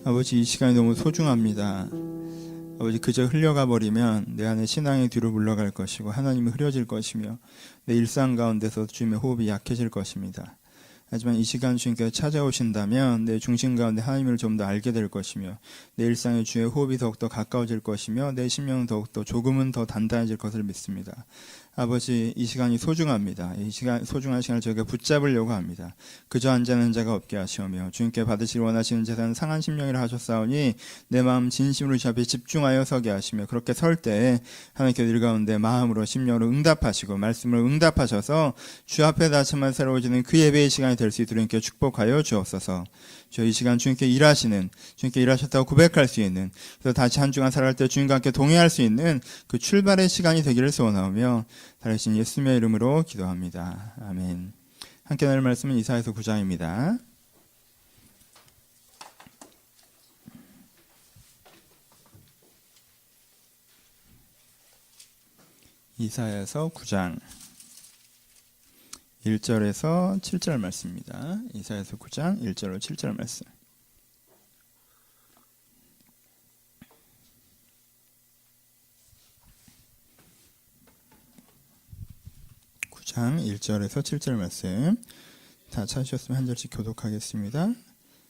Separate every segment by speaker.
Speaker 1: 아버지, 이 시간이 너무 소중합니다. 아버지, 그저 흘려가 버리면 내 안에 신앙이 뒤로 물러갈 것이고 하나님이 흐려질 것이며 내 일상 가운데서 주님의 호흡이 약해질 것입니다. 하지만 이 시간 주님께서 찾아오신다면 내 중심 가운데 하나님을 좀 더 알게 될 것이며 내 일상에 주의 호흡이 더욱더 가까워질 것이며 내 심령은 더욱더 조금은 더 단단해질 것을 믿습니다. 아버지, 이 시간이 소중합니다. 이 시간, 소중한 시간을 저희가 붙잡으려고 합니다. 그저 앉아있는 자가 없게 하시오며 주님께 받으시길 원하시는 제사는 상한 심령이라 하셨사오니 내 마음 진심으로 주 앞에 집중하여 서게 하시며 그렇게 설 때 하나님께서 일 가운데 마음으로 심령으로 응답하시고 말씀으로 응답하셔서 주 앞에 다시 한번 새로워지는 그 예배의 시간이 될 수 있도록 주님께 축복하여 주옵소서. 저 이 시간 주님께 일하시는, 주님께 일하셨다고 고백할 수 있는, 그래서 다시 한 주간 살아갈 때 주님과 함께 동행할 수 있는 그 출발의 시간이 되기를 소원하며 살아계신 예수님의 이름으로 기도합니다. 아멘. 함께 나눌 말씀은 이사야서 9장입니다. 이사야서 9장 1절에서 7절 말씀입니다. 이사야서 9장 1절로 7절 말씀. 장 1절에서 7절 말씀 다 찾으셨으면 한 절씩 교독하겠습니다.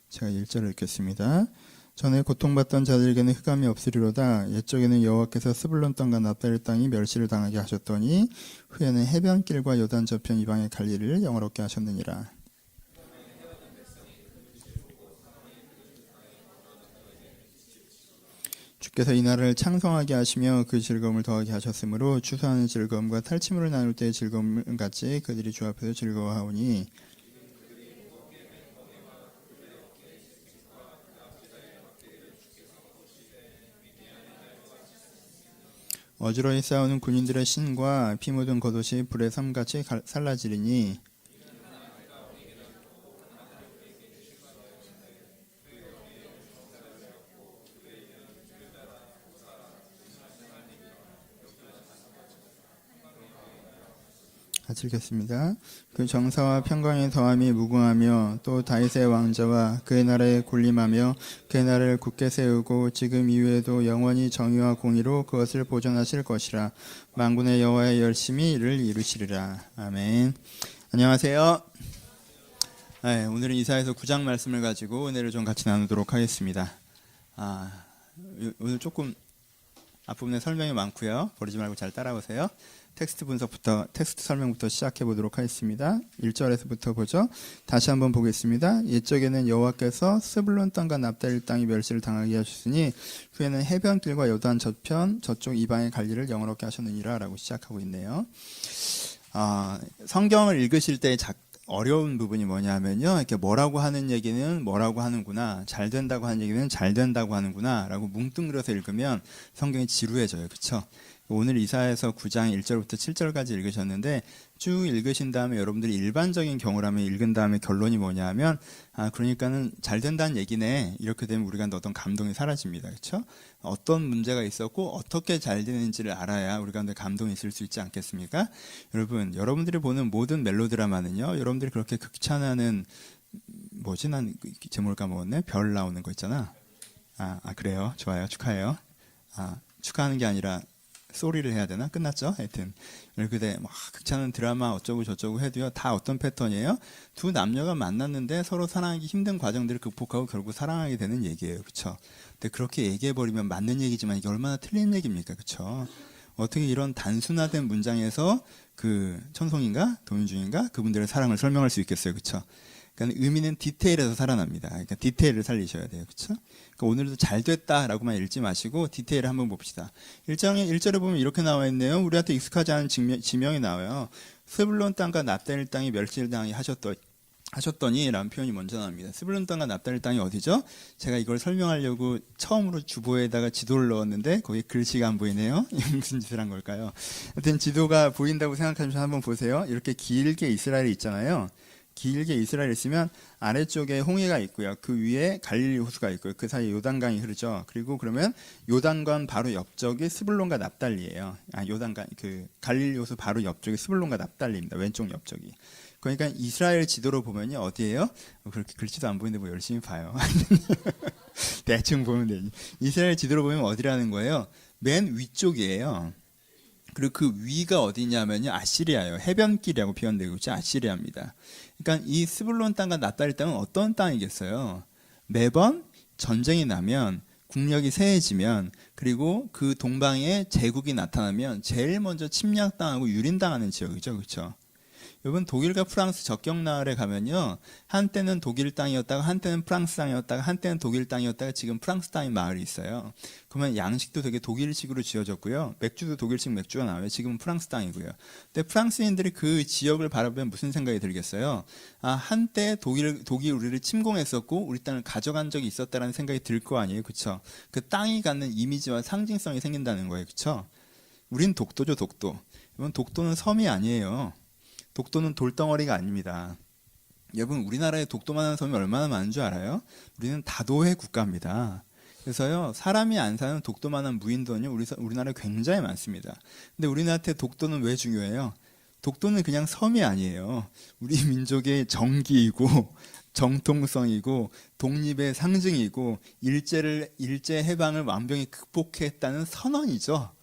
Speaker 1: 제가 1절을 읽겠습니다. 전에 고통받던 자들에게는 흑암이 없으리로다. 옛적에는 여호와께서 스불론 땅과 납달리 땅이 멸시를 당하게 하셨더니 후에는 해변길과 요단 저편 이방의 갈릴리를 영화롭게 하셨느니라. 주께서 이 나라를 창성하게 하시며 그 즐거움을 더하게 하셨으므로 추수하는 즐거움과 탈취물을 나눌 때의 즐거움 같이 그들이 주 앞에서 즐거워하오니 어지러이 싸우는 군인들의 신과 피 묻은 겉옷이 불의 섬같이 살라지리니 같이 읽겠습니다. 그 정사와 평강의 더함이 무궁하며 또 다윗의 왕자와 그의 나라에 군림하며 그의 나라를 굳게 세우고 지금 이후에도 영원히 정의와 공의로 그것을 보존하실 것이라. 만군의 여호와의 열심히 이를 이루시리라. 아멘. 안녕하세요. 네, 오늘은 이사야서 9장 말씀을 가지고 은혜를 좀 같이 나누도록 하겠습니다. 오늘 조금 앞부분에 설명이 많고요. 버리지 말고 잘 따라오세요. 텍스트 설명부터 시작해 보도록 하겠습니다. 1절에서부터 보죠. 다시 한번 보겠습니다. 옛적에는 여호와께서 스불론 땅과 납달리 땅이 멸시를 당하게 하셨으니 후에는 해변길과 요단 저편 저쪽 이방의 갈릴리를 영화롭게 하셨느니라 라고 시작하고 있네요. 성경을 읽으실 때 어려운 부분이 뭐냐면요. 이렇게 뭐라고 하는 얘기는 뭐라고 하는구나. 잘 된다고 하는 얘기는 잘 된다고 하는구나. 라고 뭉뚱그려서 읽으면 성경이 지루해져요. 그렇죠? 오늘 이사야서 9장 1절부터 7절까지 읽으셨는데 쭉 읽으신 다음에 여러분들이 일반적인 경우라면 읽은 다음에 결론이 뭐냐 하면 그러니까는 잘 된다는 얘기네. 이렇게 되면 우리가 어떤 감동이 사라집니다. 그렇죠? 어떤 문제가 있었고 어떻게 잘 되는지를 알아야 우리가 감동이 있을 수 있지 않겠습니까? 여러분들이 보는 모든 멜로드라마는요. 여러분들이 그렇게 극찬하는 난 제목을 까먹었네. 별 나오는 거 있잖아. 그래요. 좋아요. 축하해요. 축하하는 게 아니라 소리를 해야 되나? 끝났죠? 하여튼 그때 막 극찬은 드라마 어쩌고 저쩌고 해도요 다 어떤 패턴이에요? 두 남녀가 만났는데 서로 사랑하기 힘든 과정들을 극복하고 결국 사랑하게 되는 얘기예요. 그렇죠? 근데 그렇게 얘기해버리면 맞는 얘기지만 이게 얼마나 틀린 얘기입니까? 그렇죠? 어떻게 이런 단순화된 문장에서 그 천송인가? 도민중인가? 그분들의 사랑을 설명할 수 있겠어요. 그렇죠? 그러니까 의미는 디테일에서 살아납니다. 그러니까 디테일을 살리셔야 돼요. 그렇죠? 그러니까 오늘도 잘 됐다라고만 읽지 마시고 디테일을 한번 봅시다. 1절에 보면 이렇게 나와 있네요. 우리한테 익숙하지 않은 지명이 나와요. 스불론 땅과 납달리 땅이 멸시를 당하게 하셨더니 라는 표현이 먼저 나옵니다. 스불론 땅과 납달리 땅이 어디죠? 제가 이걸 설명하려고 처음으로 주보에다가 지도를 넣었는데 거기 글씨가 안 보이네요. 무슨 짓을 한 걸까요? 하여튼 지도가 보인다고 생각하시면 한번 보세요. 이렇게 길게 이스라엘이 있잖아요. 길게 이스라엘이 있으면 아래쪽에 홍해가 있고요. 그 위에 갈릴리 호수가 있고요. 그 사이에 요단강이 흐르죠. 그리고 그러면 요단강 바로 옆쪽이 스불론과 납달리예요. 요단강 그 갈릴리 호수 바로 옆쪽이 스불론과 납달리입니다. 왼쪽 옆쪽이. 그러니까 이스라엘 지도로 보면요 어디예요? 그렇게 글씨도 안 보이는데 뭐 열심히 봐요. 대충 보면 되지. 이스라엘 지도를 보면 어디라는 거예요? 맨 위쪽이에요. 그리고 그 위가 어디냐면요, 아시리아예요. 해변길이라고 표현되고 있죠. 아시리아입니다. 그러니까 이 스불론 땅과 납달리 땅은 어떤 땅이겠어요? 매번 전쟁이 나면, 국력이 세해지면, 그리고 그 동방에 제국이 나타나면 제일 먼저 침략당하고 유린당하는 지역이죠. 그렇죠? 여러분, 독일과 프랑스 접경 나을에 가면요, 한때는 독일 땅이었다가 한때는 프랑스 땅이었다가 한때는 독일 땅이었다가 지금 프랑스 땅인 마을이 있어요. 그러면 양식도 되게 독일식으로 지어졌고요, 맥주도 독일식 맥주가 나와요. 지금은 프랑스 땅이고요. 근데 프랑스인들이 그 지역을 바라보면 무슨 생각이 들겠어요? 아, 한때 독일이 우리를 침공했었고 우리 땅을 가져간 적이 있었다라는 생각이 들 거 아니에요. 그렇죠? 그 땅이 갖는 이미지와 상징성이 생긴다는 거예요. 그렇죠? 우린 독도죠, 독도. 여러분, 독도는 섬이 아니에요. 독도는 돌덩어리가 아닙니다. 여러분, 우리나라에 독도만한 섬이 얼마나 많은 줄 알아요? 우리는 다도해 국가입니다. 그래서요, 사람이 안 사는 독도만한 무인도는요, 우리나라에 굉장히 많습니다. 근데 우리나라한테 독도는 왜 중요해요? 독도는 그냥 섬이 아니에요. 우리 민족의 정기이고 정통성이고 독립의 상징이고 일제 해방을 완벽히 극복했다는 선언이죠.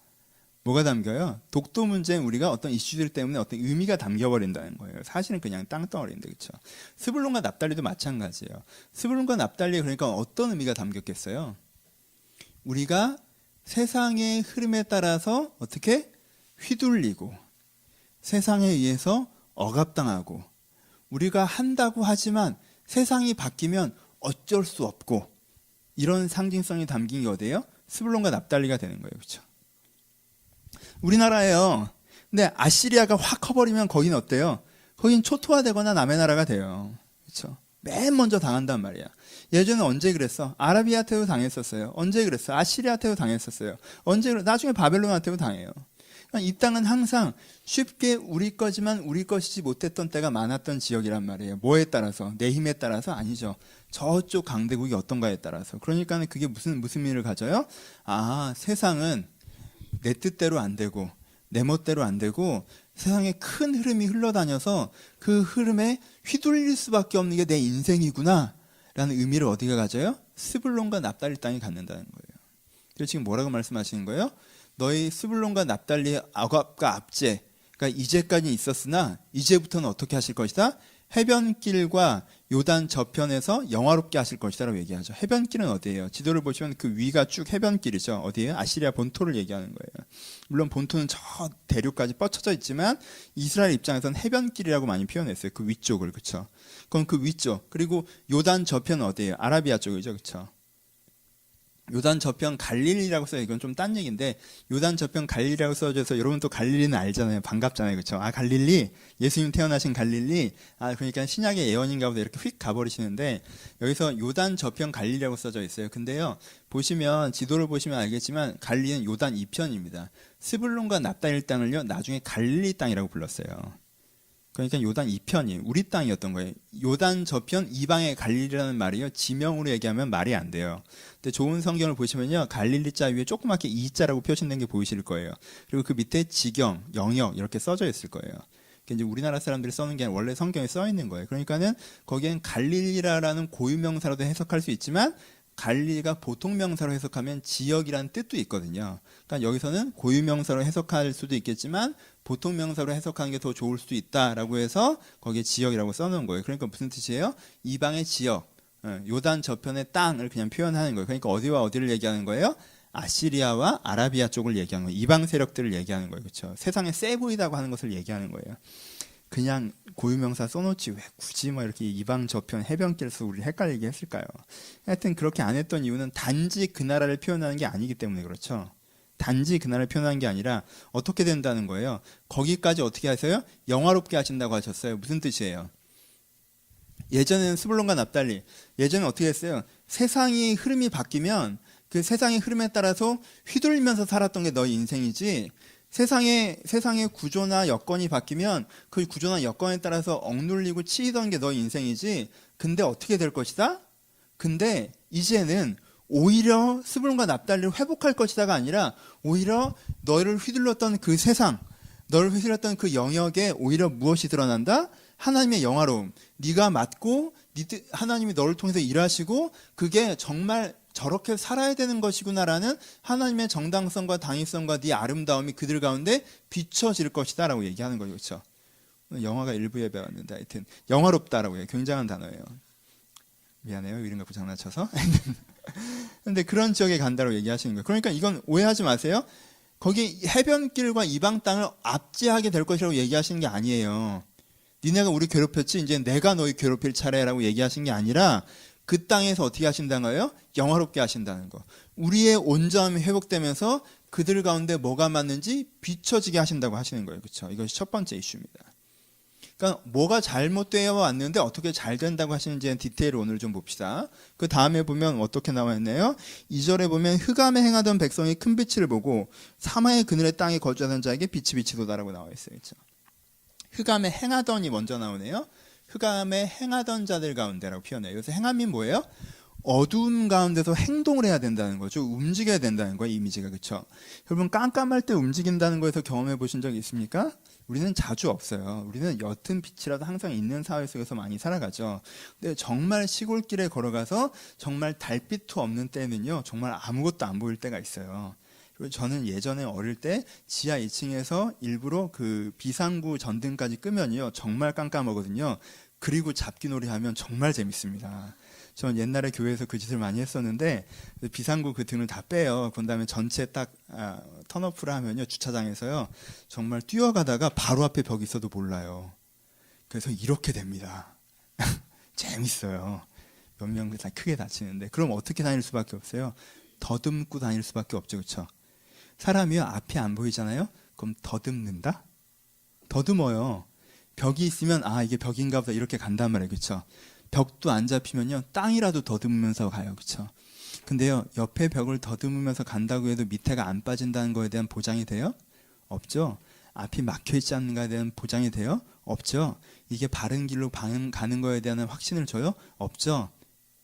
Speaker 1: 뭐가 담겨요? 독도 문제는 우리가 어떤 이슈들 때문에 어떤 의미가 담겨버린다는 거예요. 사실은 그냥 땅덩어리인데, 그렇죠? 스불론과 납달리도 마찬가지예요. 스불론과 납달리, 그러니까 어떤 의미가 담겼겠어요? 우리가 세상의 흐름에 따라서 어떻게 휘둘리고 세상에 의해서 억압당하고, 우리가 한다고 하지만 세상이 바뀌면 어쩔 수 없고, 이런 상징성이 담긴 게 어디예요? 스불론과 납달리가 되는 거예요. 그렇죠? 우리나라예요. 근데 아시리아가 확 커버리면 거기는 어때요? 거긴 초토화되거나 남의 나라가 돼요. 그렇죠? 맨 먼저 당한단 말이야. 예전에 언제 그랬어? 아라비아한테도 당했었어요. 언제 그랬어? 아시리아한테도 당했었어요. 언제 나중에 바벨론한테도 당해요. 이 땅은 항상 쉽게 우리 거지만 우리 것이지 못했던 때가 많았던 지역이란 말이에요. 뭐에 따라서? 내 힘에 따라서? 아니죠. 저쪽 강대국이 어떤가에 따라서. 그러니까 그게 무슨 의미를 가져요? 아, 세상은 내 뜻대로 안 되고 내 멋대로 안 되고 세상에 큰 흐름이 흘러다녀서 그 흐름에 휘둘릴 수밖에 없는 게 내 인생이구나 라는 의미를 어디가 가져요? 스불론과 납달리 땅이 갖는다는 거예요. 그래서 지금 뭐라고 말씀하시는 거예요? 너희 스불론과 납달리 억압과 압제, 그러니까 이제까지 있었으나 이제부터는 어떻게 하실 것이다? 해변길과 요단 저편에서 영화롭게 하실 것이다라고 얘기하죠. 해변길은 어디예요? 지도를 보시면 그 위가 쭉 해변길이죠. 어디예요? 아시리아 본토를 얘기하는 거예요. 물론 본토는 저 대륙까지 뻗쳐져 있지만 이스라엘 입장에서는 해변길이라고 많이 표현했어요. 그 위쪽을. 그렇죠? 그럼 그 위쪽, 그리고 요단 저편은 어디예요? 아라비아 쪽이죠. 그렇죠? 요단 저편 갈릴리라고 써요. 이건 좀 딴 얘기인데, 요단 저편 갈릴리라고 써져서 여러분 또 갈릴리는 알잖아요. 반갑잖아요. 그렇죠? 아, 갈릴리, 예수님 태어나신 갈릴리. 아, 그러니까 신약의 예언인가 보다 이렇게 휙 가버리시는데, 여기서 요단 저편 갈릴리라고 써져 있어요. 근데요, 보시면 지도를 보시면 알겠지만 갈릴리는 요단 이편입니다. 스불론과 납달리 땅을요, 나중에 갈릴리 땅이라고 불렀어요. 그러니까 요단 이편이 우리 땅이었던 거예요. 요단 저편 이방의 갈릴리라는 말이요, 지명으로 얘기하면 말이 안 돼요. 근데 좋은 성경을 보시면요, 갈릴리 자 위에 조그맣게 이자라고 표시된 게 보이실 거예요. 그리고 그 밑에 지경, 영역 이렇게 써져 있을 거예요. 이제 우리나라 사람들이 써는 게 아니라 원래 성경에 써 있는 거예요. 그러니까는 거기엔 갈릴리라는 고유명사로도 해석할 수 있지만 갈릴리가 보통명사로 해석하면 지역이라는 뜻도 있거든요. 그러니까 여기서는 고유명사로 해석할 수도 있겠지만 보통명사로 해석하는 게 더 좋을 수도 있다라고 해서 거기에 지역이라고 써놓은 거예요. 그러니까 무슨 뜻이에요? 이방의 지역, 요단 저편의 땅을 그냥 표현하는 거예요. 그러니까 어디와 어디를 얘기하는 거예요? 아시리아와 아라비아 쪽을 얘기하는 거예요. 이방 세력들을 얘기하는 거예요. 그렇죠? 세상에 세 보이다고 하는 것을 얘기하는 거예요. 그냥 고유명사 써놓지 왜 굳이 뭐 이렇게 이방 저편 해변길에서 우리 헷갈리게 했을까요? 하여튼 그렇게 안 했던 이유는 단지 그 나라를 표현하는 게 아니기 때문에 그렇죠. 단지 그 나라를 표현하는 게 아니라 어떻게 된다는 거예요? 거기까지 어떻게 하세요? 영화롭게 하신다고 하셨어요. 무슨 뜻이에요? 예전에는 스불론과 납달리, 예전에 어떻게 했어요? 세상이 흐름이 바뀌면 그 세상의 흐름에 따라서 휘둘리면서 살았던 게 너희 인생이지, 세상의 구조나 여건이 바뀌면 그 구조나 여건에 따라서 억눌리고 치이던 게 너희 인생이지, 근데 어떻게 될 것이다? 근데 이제는 오히려 스불론과 납달리를 회복할 것이다가 아니라 오히려 너를 휘둘렀던 그 세상, 너를 휘둘렀던 그 영역에 오히려 무엇이 드러난다? 하나님의 영화로움, 네가 맡고 하나님이 너를 통해서 일하시고 그게 정말 저렇게 살아야 되는 것이구나라는 하나님의 정당성과 당위성과 네 아름다움이 그들 가운데 비춰질 것이다 라고 얘기하는 거죠. 그렇죠? 영화가 일부에 배웠는데 하여튼 영화롭다라고 해요. 굉장한 단어예요. 미안해요. 이런 거 장난쳐서. 근데 그런 지역에 간다고 얘기하시는 거예요. 그러니까 이건 오해하지 마세요. 거기 해변길과 이방 땅을 압제하게 될 것이라고 얘기하시는 게 아니에요. 니네가 우리 괴롭혔지 이제 내가 너희 괴롭힐 차례라고 얘기하신 게 아니라 그 땅에서 어떻게 하신다는 거예요? 영화롭게 하신다는 거. 우리의 온전함이 회복되면서 그들 가운데 뭐가 맞는지 비춰지게 하신다고 하시는 거예요. 그렇죠? 이것이 첫 번째 이슈입니다. 그러니까 뭐가 잘못되어 왔는데 어떻게 잘 된다고 하시는지의 디테일을 오늘 좀 봅시다. 그 다음에 보면 어떻게 나와 있나요? 2절에 보면 흑암에 행하던 백성이 큰 빛을 보고 사마의 그늘의 땅에 거주하던 자에게 빛이 비치도다라고 나와 있어요. 그렇죠? 흑암에 행하던이 먼저 나오네요. 흑암에 행하던 자들 가운데라고 표현해요. 그래서 행함이 뭐예요? 어두운 가운데서 행동을 해야 된다는 거죠. 움직여야 된다는 거예요. 이미지가. 그렇죠? 여러분 깜깜할 때 움직인다는 거에서 경험해 보신 적 있습니까? 우리는 자주 없어요. 우리는 옅은 빛이라도 항상 있는 사회 속에서 많이 살아가죠. 근데 정말 시골길에 걸어가서 정말 달빛도 없는 때는요. 정말 아무것도 안 보일 때가 있어요. 그리고 저는 예전에 어릴 때 지하 2층에서 일부러 그 비상구 전등까지 끄면요. 정말 깜깜하거든요. 그리고 잡기놀이 하면 정말 재밌습니다. 전 옛날에 교회에서 그 짓을 많이 했었는데 비상구 그 등을 다 빼요. 그런 다음에 전체 딱 턴오프를 하면요. 주차장에서요. 정말 뛰어가다가 바로 앞에 벽이 있어도 몰라요. 그래서 이렇게 됩니다. 재밌어요. 몇 명 다 크게 다치는데. 그럼 어떻게 다닐 수밖에 없어요? 더듬고 다닐 수밖에 없죠. 그렇죠? 사람이요. 앞이 안 보이잖아요. 그럼 더듬는다? 더듬어요. 벽이 있으면 아 이게 벽인가 보다 이렇게 간단 말이에요. 그렇죠? 벽도 안 잡히면요. 땅이라도 더듬으면서 가요. 그렇죠? 근데요. 옆에 벽을 더듬으면서 간다고 해도 밑에가 안 빠진다는 거에 대한 보장이 돼요? 없죠. 앞이 막혀 있지 않는가에 대한 보장이 돼요? 없죠. 이게 바른 길로 가는 거에 대한 확신을 줘요? 없죠.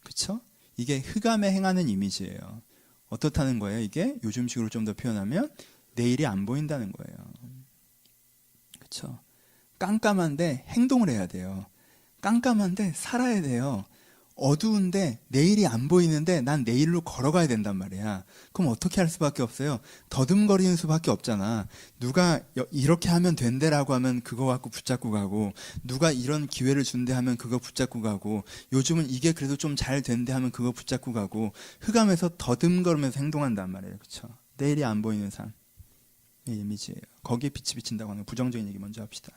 Speaker 1: 그렇죠? 이게 흑암에 행하는 이미지예요. 어떻다는 거예요? 이게 요즘식으로 좀 더 표현하면 내일이 안 보인다는 거예요. 그렇죠? 깜깜한데 행동을 해야 돼요. 깜깜한데 살아야 돼요. 어두운데 내일이 안 보이는데 난 내일로 걸어가야 된단 말이야. 그럼 어떻게 할 수밖에 없어요? 더듬거리는 수밖에 없잖아. 누가 이렇게 하면 된대라고 하면 그거 갖고 붙잡고 가고 누가 이런 기회를 준대 하면 그거 붙잡고 가고 요즘은 이게 그래도 좀 잘 된대 하면 그거 붙잡고 가고 흑암에서 더듬거리면서 행동한단 말이에요. 그렇죠? 내일이 안 보이는 삶. 이 이미지예요. 거기에 빛이 비친다고 하는 부정적인 얘기 먼저 합시다.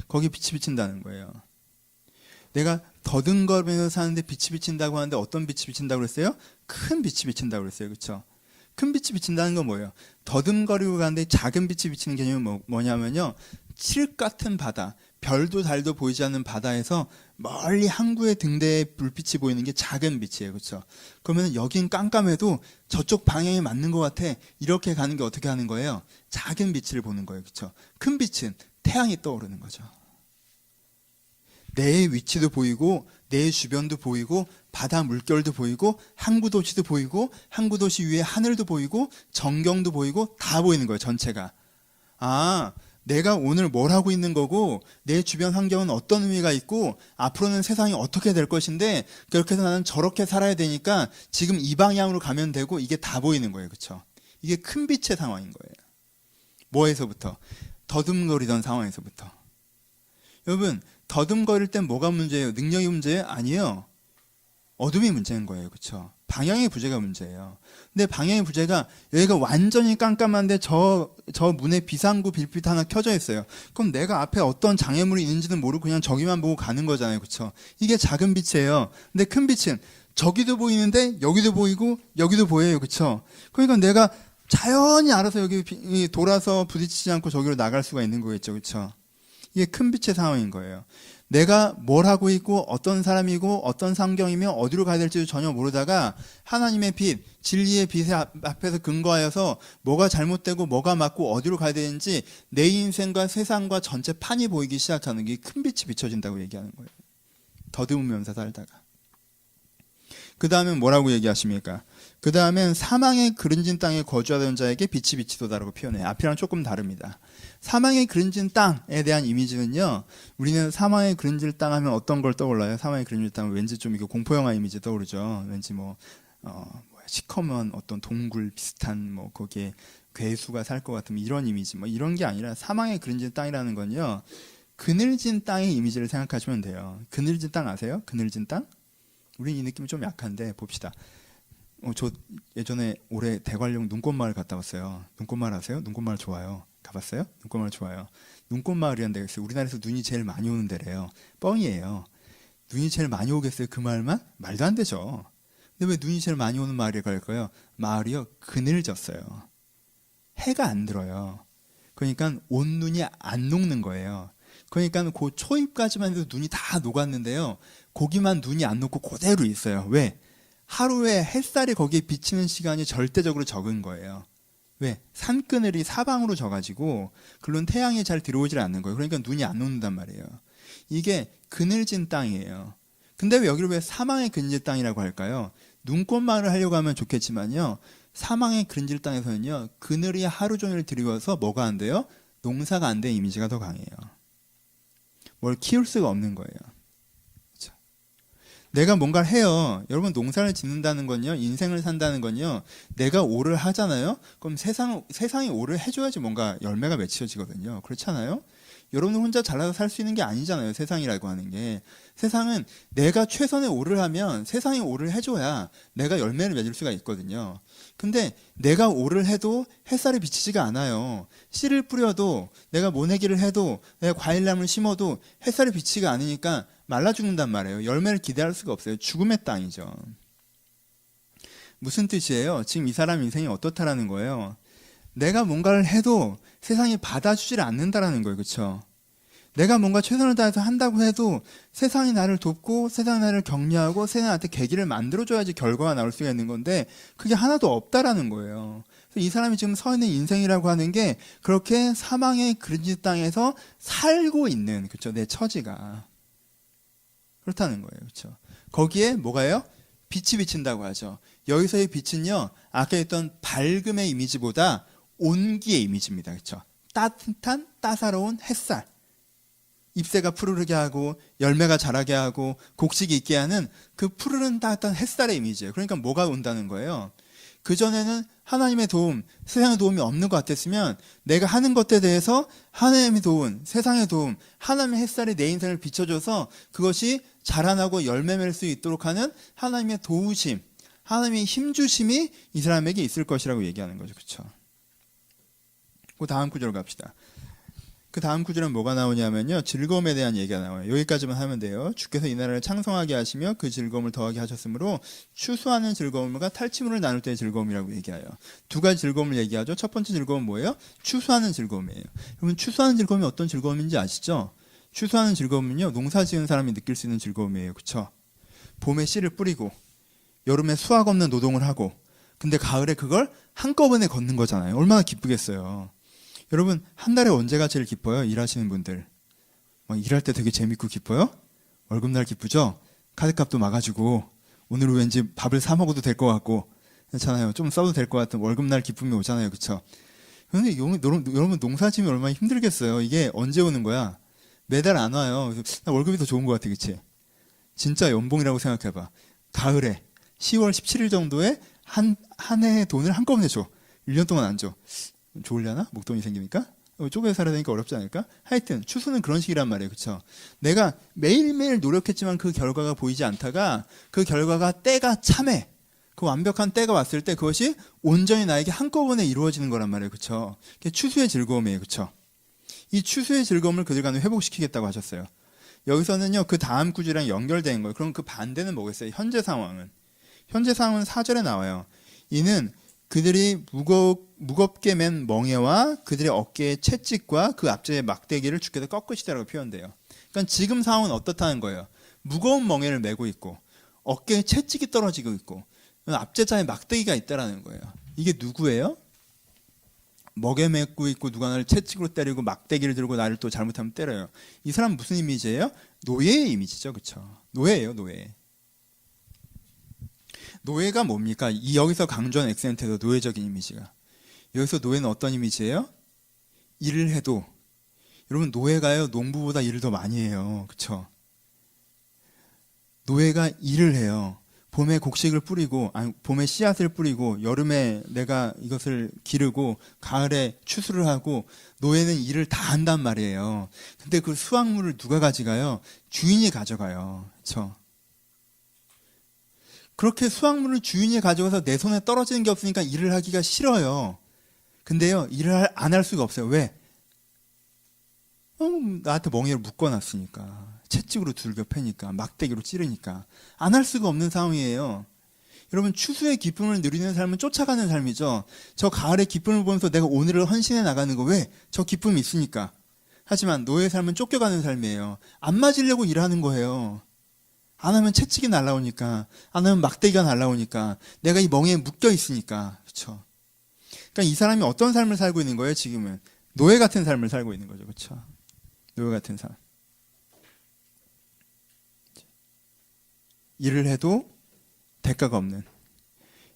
Speaker 1: 거기 빛이 비친다는 거예요. 내가 더듬거리면서 사는데 빛이 비친다고 하는데 어떤 빛이 비친다고 그랬어요? 큰 빛이 비친다고 그랬어요. 그렇죠? 큰 빛이 비친다는 건 뭐예요? 더듬거리고 가는데 작은 빛이 비치는 개념이 뭐냐면요. 칠흑 같은 바다, 별도 달도 보이지 않는 바다에서 멀리 항구의 등대에 불빛이 보이는 게 작은 빛이에요. 그렇죠? 그러면 여긴 깜깜해도 저쪽 방향에 맞는 것 같아. 이렇게 가는 게 어떻게 하는 거예요? 작은 빛을 보는 거예요. 그렇죠? 큰 빛은 태양이 떠오르는 거죠. 내 위치도 보이고 내 주변도 보이고 바다 물결도 보이고 항구 도시도 보이고 항구 도시 위에 하늘도 보이고 전경도 보이고 다 보이는 거예요. 전체가. 아, 내가 오늘 뭘 하고 있는 거고 내 주변 환경은 어떤 의미가 있고 앞으로는 세상이 어떻게 될 것인데 그렇게 해서 나는 저렇게 살아야 되니까 지금 이 방향으로 가면 되고 이게 다 보이는 거예요. 그렇죠? 이게 큰 빛의 상황인 거예요. 뭐에서부터? 더듬거리던 상황에서부터. 여러분 더듬거릴 땐 뭐가 문제예요? 능력이 문제예요? 아니에요. 어둠이 문제인 거예요. 그렇죠? 방향의 부재가 문제예요. 근데 방향의 부재가 여기가 완전히 깜깜한데 저 문에 비상구 빌빛 하나 켜져 있어요. 그럼 내가 앞에 어떤 장애물이 있는지는 모르고 그냥 저기만 보고 가는 거잖아요. 그렇죠? 이게 작은 빛이에요. 근데 큰 빛은 저기도 보이는데 여기도 보이고 여기도 보여요. 그렇죠? 그러니까 내가 자연히 알아서 여기 돌아서 부딪히지 않고 저기로 나갈 수가 있는 거겠죠. 그렇죠? 이게 큰 빛의 상황인 거예요. 내가 뭘 하고 있고 어떤 사람이고 어떤 상경이며 어디로 가야 될지도 전혀 모르다가 하나님의 빛, 진리의 빛에 앞에서 근거하여서 뭐가 잘못되고 뭐가 맞고 어디로 가야 되는지 내 인생과 세상과 전체 판이 보이기 시작하는 게 큰 빛이 비춰진다고 얘기하는 거예요. 더듬으면서 살다가. 그 다음엔 뭐라고 얘기하십니까? 그 다음엔 사망의 그른진 땅에 거주하던 자에게 빛이 비치도다라고 표현해요. 앞이랑 조금 다릅니다. 사망의 그른진 땅에 대한 이미지는요, 우리는 사망의 그른질 땅 하면 어떤 걸 떠올라요? 사망의 그른질 땅은 왠지 좀 이거 공포영화 이미지 떠오르죠. 왠지 시커먼 어떤 동굴 비슷한 거기에 괴수가 살 것 같은 이런 이미지, 이런 게 아니라 사망의 그른진 땅이라는 건요, 그늘진 땅의 이미지를 생각하시면 돼요. 그늘진 땅 아세요? 그늘진 땅? 우린 이 느낌이 좀 약한데 봅시다. 저 예전에 올해 대관령 눈꽃마을 갔다 왔어요. 눈꽃마을 아세요? 눈꽃마을 좋아요. 가봤어요? 눈꽃마을 좋아요. 눈꽃마을이라는 데가 있어요. 우리나라에서 눈이 제일 많이 오는 데래요. 뻥이에요. 눈이 제일 많이 오겠어요? 그 마을만? 말도 안 되죠. 근데 왜 눈이 제일 많이 오는 마을에 갈까요? 마을이요, 그늘졌어요. 해가 안 들어요. 그러니까 온 눈이 안 녹는 거예요. 그러니까 그 초입까지만 해도 눈이 다 녹았는데요, 거기만 눈이 안 녹고 그대로 있어요. 왜? 하루에 햇살이 거기에 비치는 시간이 절대적으로 적은 거예요. 왜? 산그늘이 사방으로 져가지고 그런 태양이 잘 들어오질 않는 거예요. 그러니까 눈이 안 녹는단 말이에요. 이게 그늘진 땅이에요. 근데 여기를 왜 사망의 그늘진 땅이라고 할까요? 눈꽃마을을 하려고 하면 좋겠지만요, 사망의 그늘진 땅에서는요, 그늘이 하루 종일 드리워서 뭐가 안 돼요? 농사가 안 된 이미지가 더 강해요. 뭘 키울 수가 없는 거예요. 그렇죠? 내가 뭔가를 해요. 여러분, 농사를 짓는다는 건요, 인생을 산다는 건요, 내가 오를 하잖아요. 그럼 세상이 오를 해줘야지 뭔가 열매가 맺혀지거든요. 그렇잖아요. 여러분 혼자 잘나서 살 수 있는 게 아니잖아요. 세상이라고 하는 게. 세상은 내가 최선의 오를 하면 세상이 오를 해줘야 내가 열매를 맺을 수가 있거든요. 근데 내가 오를 해도 햇살이 비치지가 않아요. 씨를 뿌려도, 내가 모내기를 해도, 내가 과일나무를 심어도 햇살이 비치지가 않으니까 말라 죽는단 말이에요. 열매를 기대할 수가 없어요. 죽음의 땅이죠. 무슨 뜻이에요? 지금 이 사람 인생이 어떻다라는 거예요? 내가 뭔가를 해도 세상이 받아주질 않는다라는 거예요. 그렇죠? 내가 뭔가 최선을 다해서 한다고 해도 세상이 나를 돕고 세상이 나를 격려하고 세상한테 계기를 만들어줘야지 결과가 나올 수가 있는 건데 그게 하나도 없다라는 거예요. 그래서 이 사람이 지금 서 있는 인생이라고 하는 게 그렇게 사망의 그른진 땅에서 살고 있는, 그렇죠? 내 처지가 그렇다는 거예요. 그렇죠? 거기에 뭐가요? 빛이 비친다고 하죠. 여기서의 빛은요, 아까 했던 밝음의 이미지보다 온기의 이미지입니다. 그렇죠? 따뜻한 따사로운 햇살, 잎새가 푸르르게 하고 열매가 자라게 하고 곡식이 있게 하는 그 푸르른 따뜻한 햇살의 이미지예요. 그러니까 뭐가 온다는 거예요? 그전에는 하나님의 도움, 세상의 도움이 없는 것 같았으면 내가 하는 것에 대해서 하나님의 도움, 세상의 도움, 하나님의 햇살이 내 인생을 비춰줘서 그것이 자라나고 열매 맺을 수 있도록 하는 하나님의 도우심, 하나님의 힘주심이 이 사람에게 있을 것이라고 얘기하는 거죠. 그렇죠? 그 다음 구절 갑시다. 그 다음 구절은 뭐가 나오냐면요, 즐거움에 대한 얘기가 나와요. 여기까지만 하면 돼요. 주께서 이 나라를 창성하게 하시며 그 즐거움을 더하게 하셨으므로 추수하는 즐거움과 탈취물을 나눌 때의 즐거움이라고 얘기해요. 두 가지 즐거움을 얘기하죠. 첫 번째 즐거움은 뭐예요? 추수하는 즐거움이에요. 여러분, 추수하는 즐거움이 어떤 즐거움인지 아시죠? 추수하는 즐거움은요, 농사 지은 사람이 느낄 수 있는 즐거움이에요. 그렇죠? 봄에 씨를 뿌리고 여름에 수확 없는 노동을 하고 근데 가을에 그걸 한꺼번에 걷는 거잖아요. 얼마나 기쁘겠어요. 여러분, 한 달에 언제가 제일 기뻐요? 일하시는 분들. 일할 때 되게 재밌고 기뻐요? 월급날 기쁘죠? 카드값도 막아주고 오늘 왠지 밥을 사 먹어도 될 것 같고 괜찮아요. 좀 써도 될 것 같은 월급날 기쁨이 오잖아요. 그렇죠? 그런데 여러분 농사 지으면 얼마나 힘들겠어요. 이게 언제 오는 거야? 매달 안 와요. 나 월급이 더 좋은 것 같아. 그치? 진짜 연봉이라고 생각해봐. 가을에 10월 17일 정도에 한 해의 돈을 한꺼번에 줘. 1년 동안 안 줘. 좋으려나? 목돈이 생기니까? 쪼개서 살아야 되니까 어렵지 않을까? 하여튼 추수는 그런 식이란 말이에요. 그렇죠? 내가 매일매일 노력했지만 그 결과가 보이지 않다가 그 결과가 때가 참해. 그 완벽한 때가 왔을 때 그것이 온전히 나에게 한꺼번에 이루어지는 거란 말이에요. 그렇죠? 그게 추수의 즐거움이에요. 그렇죠? 이 추수의 즐거움을 그들간에 회복시키겠다고 하셨어요. 여기서는요, 그 다음 구절이랑 연결된 거예요. 그럼 그 반대는 뭐겠어요? 현재 상황은 4절에 나와요. 이는 그들이 무겁게 맨 멍에와 그들의 어깨의 채찍과 그 앞제의 막대기를 주께서 꺾으시다라고 표현돼요. 그러니까 지금 상황은 어떻다는 거예요? 무거운 멍에를 메고 있고 어깨에 채찍이 떨어지고 있고 앞제자에 막대기가 있다라는 거예요. 이게 누구예요? 먹에 메고 있고 누가 나를 채찍으로 때리고 막대기를 들고 나를 또 잘못하면 때려요. 이 사람 무슨 이미지예요? 노예의 이미지죠. 그렇죠? 노예예요, 노예. 노예가 뭡니까? 이 여기서 강조한 엑센트에서 노예적인 이미지가. 여기서 노예는 어떤 이미지예요? 일을 해도 여러분 노예가요 농부보다 일을 더 많이 해요. 그렇죠? 노예가 일을 해요. 봄에 곡식을 뿌리고 봄에 씨앗을 뿌리고 여름에 내가 이것을 기르고 가을에 추수를 하고 노예는 일을 다 한단 말이에요. 근데 그 수확물을 누가 가져가요? 주인이 가져가요. 그렇죠? 그렇게 수확물을 주인이 가져가서 내 손에 떨어지는 게 없으니까 일을 하기가 싫어요. 근데요, 일을 안 할 수가 없어요. 왜? 나한테 멍에를 묶어놨으니까. 채찍으로 두들겨 패니까. 막대기로 찌르니까. 안 할 수가 없는 상황이에요. 여러분, 추수의 기쁨을 누리는 삶은 쫓아가는 삶이죠. 저 가을의 기쁨을 보면서 내가 오늘을 헌신해 나가는 거 왜? 저 기쁨이 있으니까. 하지만 노예의 삶은 쫓겨가는 삶이에요. 안 맞으려고 일하는 거예요. 안 하면 채찍이 날라오니까, 안 하면 막대기가 날라오니까, 내가 이 멍에에 묶여 있으니까. 그렇죠? 그러니까 이 사람이 어떤 삶을 살고 있는 거예요, 지금은? 노예 같은 삶을 살고 있는 거죠. 그렇죠? 노예 같은 삶. 일을 해도 대가가 없는.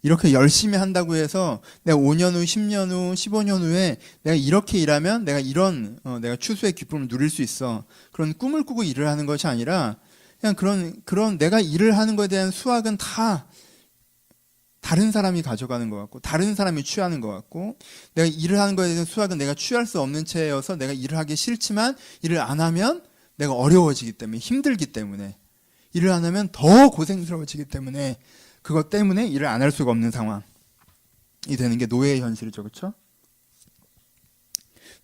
Speaker 1: 이렇게 열심히 한다고 해서 내가 5년 후, 10년 후, 15년 후에 내가 이렇게 일하면 내가 이런 내가 추수의 기쁨을 누릴 수 있어. 그런 꿈을 꾸고 일을 하는 것이 아니라 그냥 그런 내가 일을 하는 것에 대한 수확은 다 다른 사람이 가져가는 것 같고 다른 사람이 취하는 것 같고 내가 일을 하는 것에 대한 수확은 내가 취할 수 없는 채여서 내가 일을 하기 싫지만 일을 안 하면 내가 어려워지기 때문에 힘들기 때문에 일을 안 하면 더 고생스러워지기 때문에 그것 때문에 일을 안 할 수가 없는 상황이 되는 게 노예의 현실이죠. 그렇죠?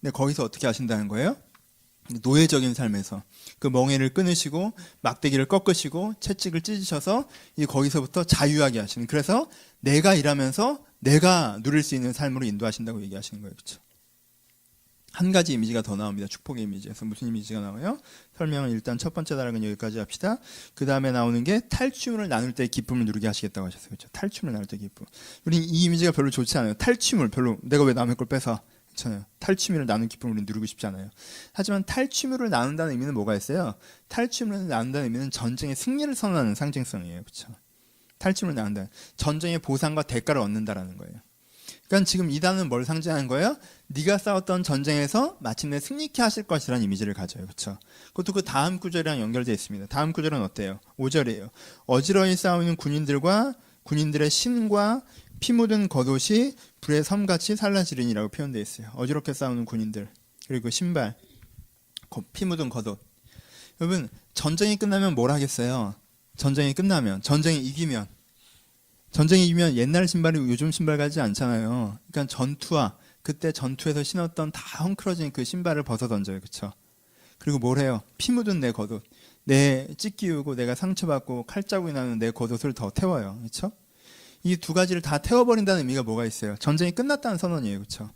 Speaker 1: 근데 거기서 어떻게 하신다는 거예요? 노예적인 삶에서 그 멍에를 끊으시고 막대기를 꺾으시고 채찍을 찢으셔서 거기서부터 자유하게 하시는, 그래서 내가 일하면서 내가 누릴 수 있는 삶으로 인도하신다고 얘기하시는 거예요. 그렇죠? 한 가지 이미지가 더 나옵니다. 축복의 이미지에서 무슨 이미지가 나와요? 설명은 일단 첫 번째 단락은 여기까지 합시다. 그 다음에 나오는 게 탈취물을 나눌 때 기쁨을 누리게 하시겠다고 하셨어요. 그렇죠? 탈취물을 나눌 때 기쁨. 우리 이 이미지가 별로 좋지 않아요. 탈취물 별로 내가 왜 남의 걸 뺏어? 그렇잖아요. 탈취물을 나눈 기쁨을 우리는 누리고 싶지 않아요. 하지만 탈취물을 나눈다는 의미는 뭐가 있어요? 탈취물을 나눈다는 의미는 전쟁의 승리를 선언하는 상징성이에요. 그렇죠? 탈취물을 나눈다. 전쟁의 보상과 대가를 얻는다라는 거예요. 그러니까 지금 이 단어는 뭘 상징하는 거예요? 네가 싸웠던 전쟁에서 마침내 승리케 하실 것이라는 이미지를 가져요. 그렇죠? 그것도 그 다음 구절이랑 연결되어 있습니다. 다음 구절은 어때요? 5절이에요. 어지러이 싸우는 군인들과 군인들의 신과 피 묻은 겉옷이 불의 섬같이 살라지르니라고 표현되어 있어요. 어지럽게 싸우는 군인들, 그리고 신발, 피 묻은 겉옷. 여러분, 전쟁이 끝나면 뭘 하겠어요? 전쟁이 끝나면, 전쟁이 이기면 옛날 신발이 요즘 신발 같지 않잖아요. 그러니까 전투화, 그때 전투에서 신었던 다 헝클어진 그 신발을 벗어 던져요. 그렇죠? 그리고 뭘 해요? 피 묻은 내 겉옷, 내 찢기우고 내가 상처받고 칼자국이 나는 내 겉옷을 더 태워요. 그렇죠? 이 두 가지를 다 태워버린다는 의미가 뭐가 있어요? 전쟁이 끝났다는 선언이에요. 그렇죠?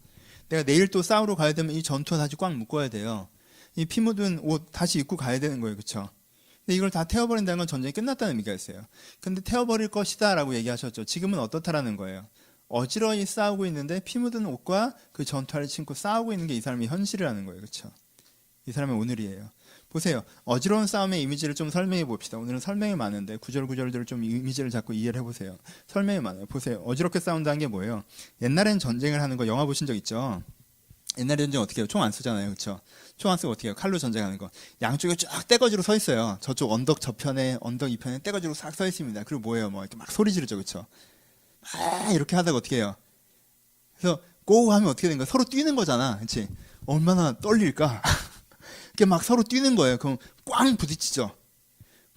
Speaker 1: 내가 내일 또 싸우러 가야 되면 이 전투화 다시 꽉 묶어야 돼요. 이 피 묻은 옷 다시 입고 가야 되는 거예요. 그렇죠? 근데 이걸 다 태워버린다는 건 전쟁이 끝났다는 의미가 있어요. 근데 태워버릴 것이다 라고 얘기하셨죠. 지금은 어떻다라는 거예요? 어지러이 싸우고 있는데 피 묻은 옷과 그 전투화를 신고 싸우고 있는 게 이 사람의 현실이라는 거예요. 그렇죠? 이 사람의 오늘이에요. 보세요. 어지러운 싸움의 이미지를 좀 설명해 봅시다. 오늘은 설명이 많은데 구절구절들을 좀 이미지를 잡고 이해를 해보세요. 설명이 많아요. 보세요. 어지럽게 싸운다는 게 뭐예요? 옛날엔 전쟁을 하는 거 영화 보신 적 있죠? 옛날에 전쟁 어떻게 해요? 총 안 쓰잖아요. 그렇죠? 총 안 쓰고 어떻게 해요? 칼로 전쟁하는 거. 양쪽에 쫙 떼거지로 서 있어요. 저쪽 언덕 저편에 언덕 이편에 떼거지로 싹 서 있습니다. 그리고 뭐예요? 뭐 이렇게 막 소리 지르죠. 그렇죠? 막 이렇게 하다가 어떻게 해요? 그래서 고 하면 어떻게 된 거야? 서로 뛰는 거잖아. 그렇지? 얼마나 떨릴까? 이렇게 막 서로 뛰는 거예요. 그럼 꽝 부딪히죠.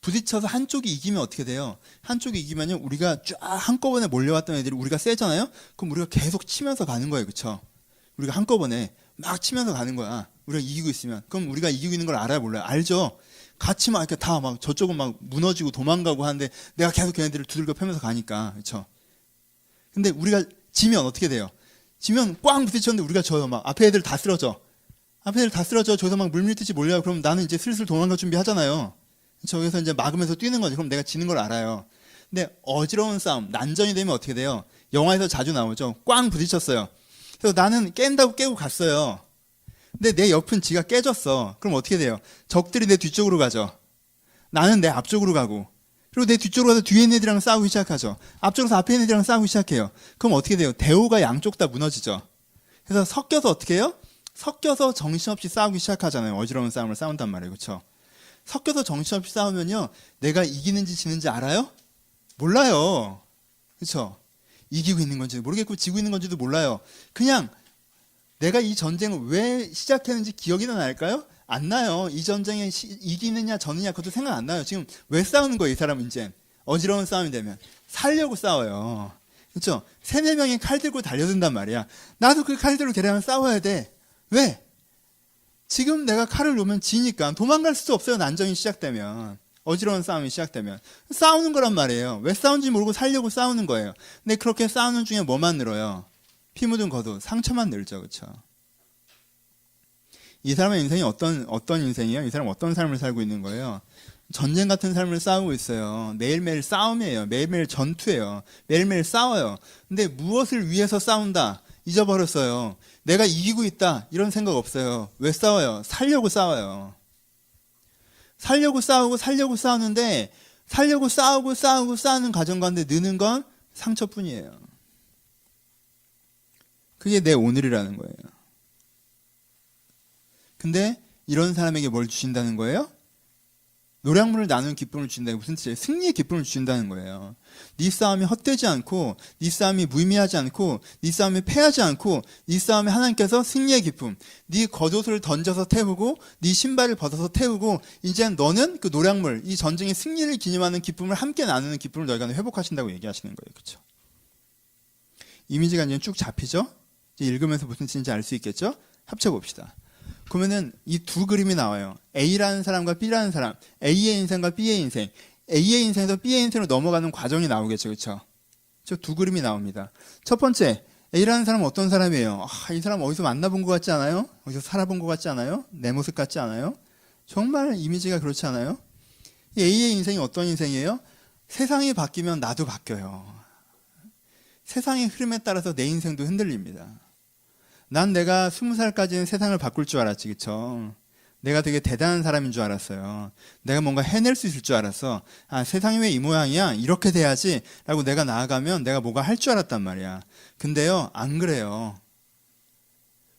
Speaker 1: 부딪혀서 한쪽이 이기면 어떻게 돼요? 한쪽이 이기면요, 우리가 쫙 한꺼번에 몰려왔던 애들이 우리가 세잖아요? 그럼 우리가 계속 치면서 가는 거예요. 그렇죠? 우리가 한꺼번에 막 치면서 가는 거야. 우리가 이기고 있으면. 그럼 우리가 이기고 있는 걸 알아요, 몰라요? 알죠? 같이 막 이렇게 다 막 저쪽은 막 무너지고 도망가고 하는데 내가 계속 걔네들을 두들겨 패면서 가니까. 그렇죠? 근데 우리가 지면 어떻게 돼요? 지면 꽝 부딪혔는데 우리가 져요. 막 앞에 애들 다 쓰러져. 앞에 애들 다 쓰러져. 저기서 막 물밀듯이 몰려요. 그럼 나는 이제 슬슬 도망갈 준비하잖아요. 저기서 이제 막으면서 뛰는 거지. 그럼 내가 지는 걸 알아요. 근데 어지러운 싸움, 난전이 되면 어떻게 돼요? 영화에서 자주 나오죠. 꽝 부딪혔어요. 그래서 나는 깬다고 깨고 갔어요. 근데 내 옆은 지가 깨졌어. 그럼 어떻게 돼요? 적들이 내 뒤쪽으로 가죠. 나는 내 앞쪽으로 가고. 그리고 내 뒤쪽으로 가서 뒤에 있는 애들이랑 싸우기 시작하죠. 앞쪽으로 가서 앞에 있는 애들이랑 싸우기 시작해요. 그럼 어떻게 돼요? 대우가 양쪽 다 무너지죠. 그래서 섞여서 어떻게 해요? 섞여서 정신없이 싸우기 시작하잖아요. 어지러운 싸움을 싸운단 말이에요. 그렇죠? 섞여서 정신없이 싸우면요. 내가 이기는지 지는지 알아요? 몰라요. 그렇죠? 이기고 있는 건지도 모르겠고 지고 있는 건지도 몰라요. 그냥 내가 이 전쟁을 왜 시작했는지 기억이나 날까요? 안 나요. 이 전쟁에 이기느냐 졌느냐 그것도 생각 안 나요. 지금 왜 싸우는 거예요? 이 사람은 이제 어지러운 싸움이 되면 살려고 싸워요. 그렇죠? 3-4명이 칼 들고 달려든단 말이야. 나도 그 칼 들고 걔랑 싸워야 돼. 왜? 지금 내가 칼을 놓으면 지니까 도망갈 수 없어요. 난정이 시작되면. 어지러운 싸움이 시작되면. 싸우는 거란 말이에요. 왜 싸운지 모르고 살려고 싸우는 거예요. 근데 그렇게 싸우는 중에 뭐만 늘어요? 피 묻은 겉옷, 상처만 늘죠. 그렇죠? 이 사람의 인생이 어떤 인생이에요? 이 사람 어떤 삶을 살고 있는 거예요? 전쟁 같은 삶을 싸우고 있어요. 매일매일 싸움이에요. 매일매일 전투예요. 매일매일 싸워요. 근데 무엇을 위해서 싸운다? 잊어버렸어요. 내가 이기고 있다. 이런 생각 없어요. 왜 싸워요? 살려고 싸워요. 살려고 싸우는데 살려고 싸우는 과정 가운데 느는 건 상처뿐이에요. 그게 내 오늘이라는 거예요. 근데 이런 사람에게 뭘 주신다는 거예요? 노량물을 나누는 기쁨을 주신다. 무슨 뜻이에요? 승리의 기쁨을 주신다는 거예요. 네 싸움이 헛되지 않고, 네 싸움이 무의미하지 않고, 네 싸움이 패하지 않고, 네 싸움에 하나님께서 승리의 기쁨, 네 겉옷을 던져서 태우고, 네 신발을 벗어서 태우고, 이제 너는 그 노량물, 이 전쟁의 승리를 기념하는 기쁨을 함께 나누는 기쁨을 너희가 회복하신다고 얘기하시는 거예요. 그렇죠? 이미지가 이제 쭉 잡히죠? 이제 읽으면서 무슨 뜻인지 알 수 있겠죠? 합쳐봅시다. 그러면은 이 두 그림이 나와요. A라는 사람과 B라는 사람, A의 인생과 B의 인생, A의 인생에서 B의 인생으로 넘어가는 과정이 나오겠죠, 그렇죠? 저 두 그림이 나옵니다. 첫 번째, A라는 사람은 어떤 사람이에요? 이 사람 어디서 만나본 것 같지 않아요? 어디서 살아본 것 같지 않아요? 내 모습 같지 않아요? 정말 이미지가 그렇지 않아요? 이 A의 인생이 어떤 인생이에요? 세상이 바뀌면 나도 바뀌어요. 세상의 흐름에 따라서 내 인생도 흔들립니다. 난 내가 20살까지는 세상을 바꿀 줄 알았지, 그쵸? 내가 되게 대단한 사람인 줄 알았어요. 내가 뭔가 해낼 수 있을 줄 알았어. 세상이 왜 이 모양이야? 이렇게 돼야지. 라고 내가 나아가면 내가 뭐가 할 줄 알았단 말이야. 근데요, 안 그래요.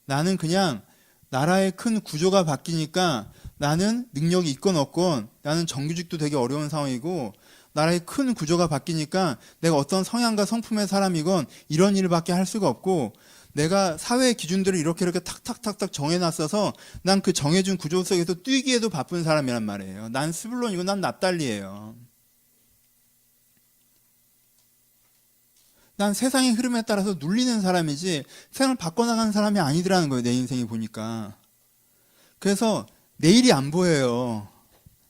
Speaker 1: 나는 그냥 나라의 큰 구조가 바뀌니까 나는 능력이 있건 없건 나는 정규직도 되게 어려운 상황이고 나라의 큰 구조가 바뀌니까 내가 어떤 성향과 성품의 사람이건 이런 일밖에 할 수가 없고 내가 사회의 기준들을 이렇게 탁탁탁탁 정해놨어서 난 그 정해준 구조 속에서 뛰기에도 바쁜 사람이란 말이에요. 난 스불론이고 난 납달리예요. 난 세상의 흐름에 따라서 눌리는 사람이지 세상을 바꿔나가는 사람이 아니더라는 거예요. 내 인생이 보니까. 그래서 내일이 안 보여요.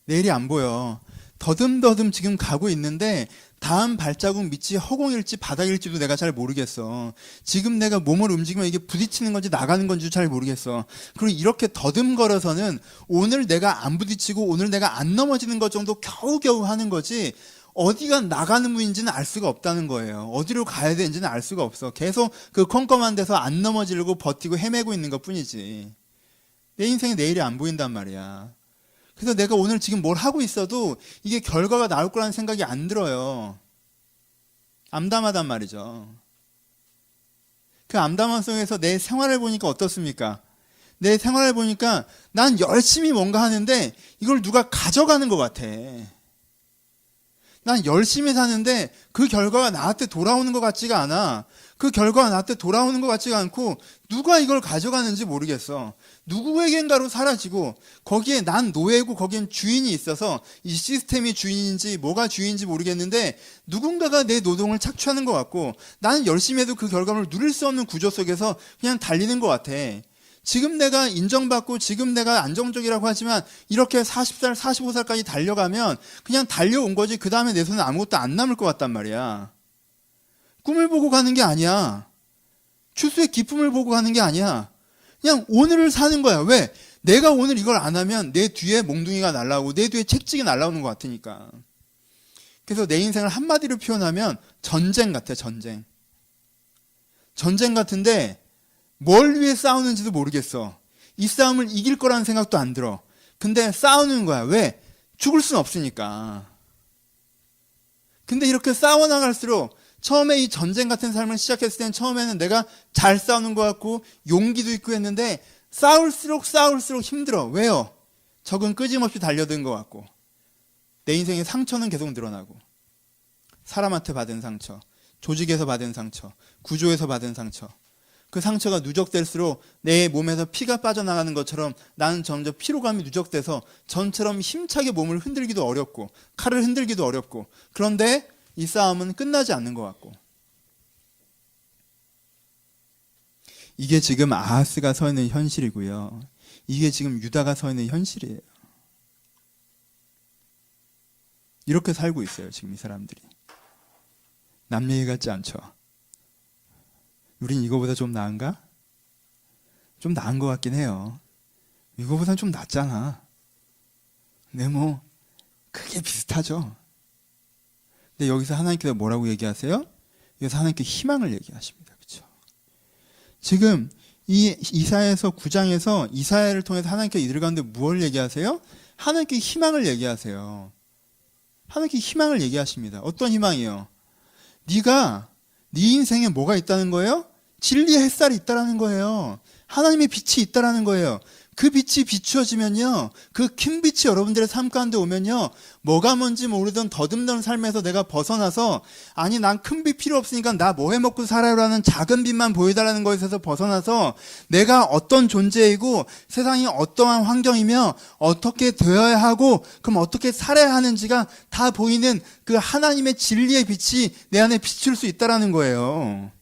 Speaker 1: 내일이 안 보여. 더듬더듬 지금 가고 있는데 다음 발자국 밑이 허공일지 바닥일지도 내가 잘 모르겠어. 지금 내가 몸을 움직이면 이게 부딪히는 건지 나가는 건지 잘 모르겠어. 그리고 이렇게 더듬거려서는 오늘 내가 안 부딪히고 오늘 내가 안 넘어지는 것 정도 겨우겨우 하는 거지 어디가 나가는 문인지는 알 수가 없다는 거예요. 어디로 가야 되는지는 알 수가 없어. 계속 그 컴컴한 데서 안 넘어지려고 버티고 헤매고 있는 것 뿐이지. 내 인생에 내일이 안 보인단 말이야. 그래서 내가 오늘 지금 뭘 하고 있어도 이게 결과가 나올 거라는 생각이 안 들어요. 암담하단 말이죠. 그 암담한 속에서 내 생활을 보니까 어떻습니까? 내 생활을 보니까 난 열심히 뭔가 하는데 이걸 누가 가져가는 것 같아. 난 열심히 사는데 그 결과가 나한테 돌아오는 것 같지가 않아. 그 결과가 나한테 돌아오는 것 같지가 않고 누가 이걸 가져가는지 모르겠어. 누구에겐가로 사라지고 거기에 난 노예고 거기엔 주인이 있어서 이 시스템이 주인인지 뭐가 주인인지 모르겠는데 누군가가 내 노동을 착취하는 것 같고 나는 열심히 해도 그 결과물을 누릴 수 없는 구조 속에서 그냥 달리는 것 같아. 지금 내가 인정받고 지금 내가 안정적이라고 하지만 이렇게 40살, 45살까지 달려가면 그냥 달려온 거지 그 다음에 내 손에 아무것도 안 남을 것 같단 말이야. 꿈을 보고 가는 게 아니야. 추수의 기쁨을 보고 가는 게 아니야. 그냥 오늘을 사는 거야. 왜? 내가 오늘 이걸 안 하면 내 뒤에 몽둥이가 날라오고 내 뒤에 채찍이 날라오는 것 같으니까. 그래서 내 인생을 한마디로 표현하면 전쟁 같아, 전쟁. 전쟁 같은데 뭘 위해 싸우는지도 모르겠어. 이 싸움을 이길 거라는 생각도 안 들어. 근데 싸우는 거야. 왜? 죽을 순 없으니까. 근데 이렇게 싸워나갈수록 처음에 이 전쟁 같은 삶을 시작했을 때는 처음에는 내가 잘 싸우는 것 같고 용기도 있고 했는데 싸울수록 힘들어. 왜요? 적은 끄짐없이 달려든 것 같고 내 인생의 상처는 계속 늘어나고 사람한테 받은 상처, 조직에서 받은 상처, 구조에서 받은 상처, 그 상처가 누적될수록 내 몸에서 피가 빠져나가는 것처럼 나는 점점 피로감이 누적돼서 전처럼 힘차게 몸을 흔들기도 어렵고 칼을 흔들기도 어렵고 그런데 이 싸움은 끝나지 않는 것 같고 이게 지금 아하스가 서 있는 현실이고요. 이게 지금 유다가 서 있는 현실이에요. 이렇게 살고 있어요. 지금 이 사람들이. 남 얘기 같지 않죠? 우린 이거보다 좀 나은가? 좀 나은 것 같긴 해요. 이거보다는 좀 낫잖아. 근데 뭐 크게 비슷하죠. 근데 여기서 하나님께서 뭐라고 얘기하세요? 여기서 하나님께 희망을 얘기하십니다. 그렇죠? 지금 이 이사야서 9장에서 이사야를 통해서 하나님께 이들 가운데 무엇을 얘기하세요? 하나님께 희망을 얘기하세요. 하나님께 희망을 얘기하십니다. 어떤 희망이요? 네가 네 인생에 뭐가 있다는 거예요? 진리의 햇살이 있다라는 거예요. 하나님의 빛이 있다라는 거예요. 그 빛이 비추어지면요, 그 큰 빛이 여러분들의 삶 가운데 오면요, 뭐가 뭔지 모르던 더듬던 삶에서 내가 벗어나서 아니 난 큰 빛 필요 없으니까 나 뭐 해먹고 살아요라는 작은 빛만 보이다라는 것에서 벗어나서 내가 어떤 존재이고 세상이 어떠한 환경이며 어떻게 되어야 하고 그럼 어떻게 살아야 하는지가 다 보이는 그 하나님의 진리의 빛이 내 안에 비출 수 있다라는 거예요.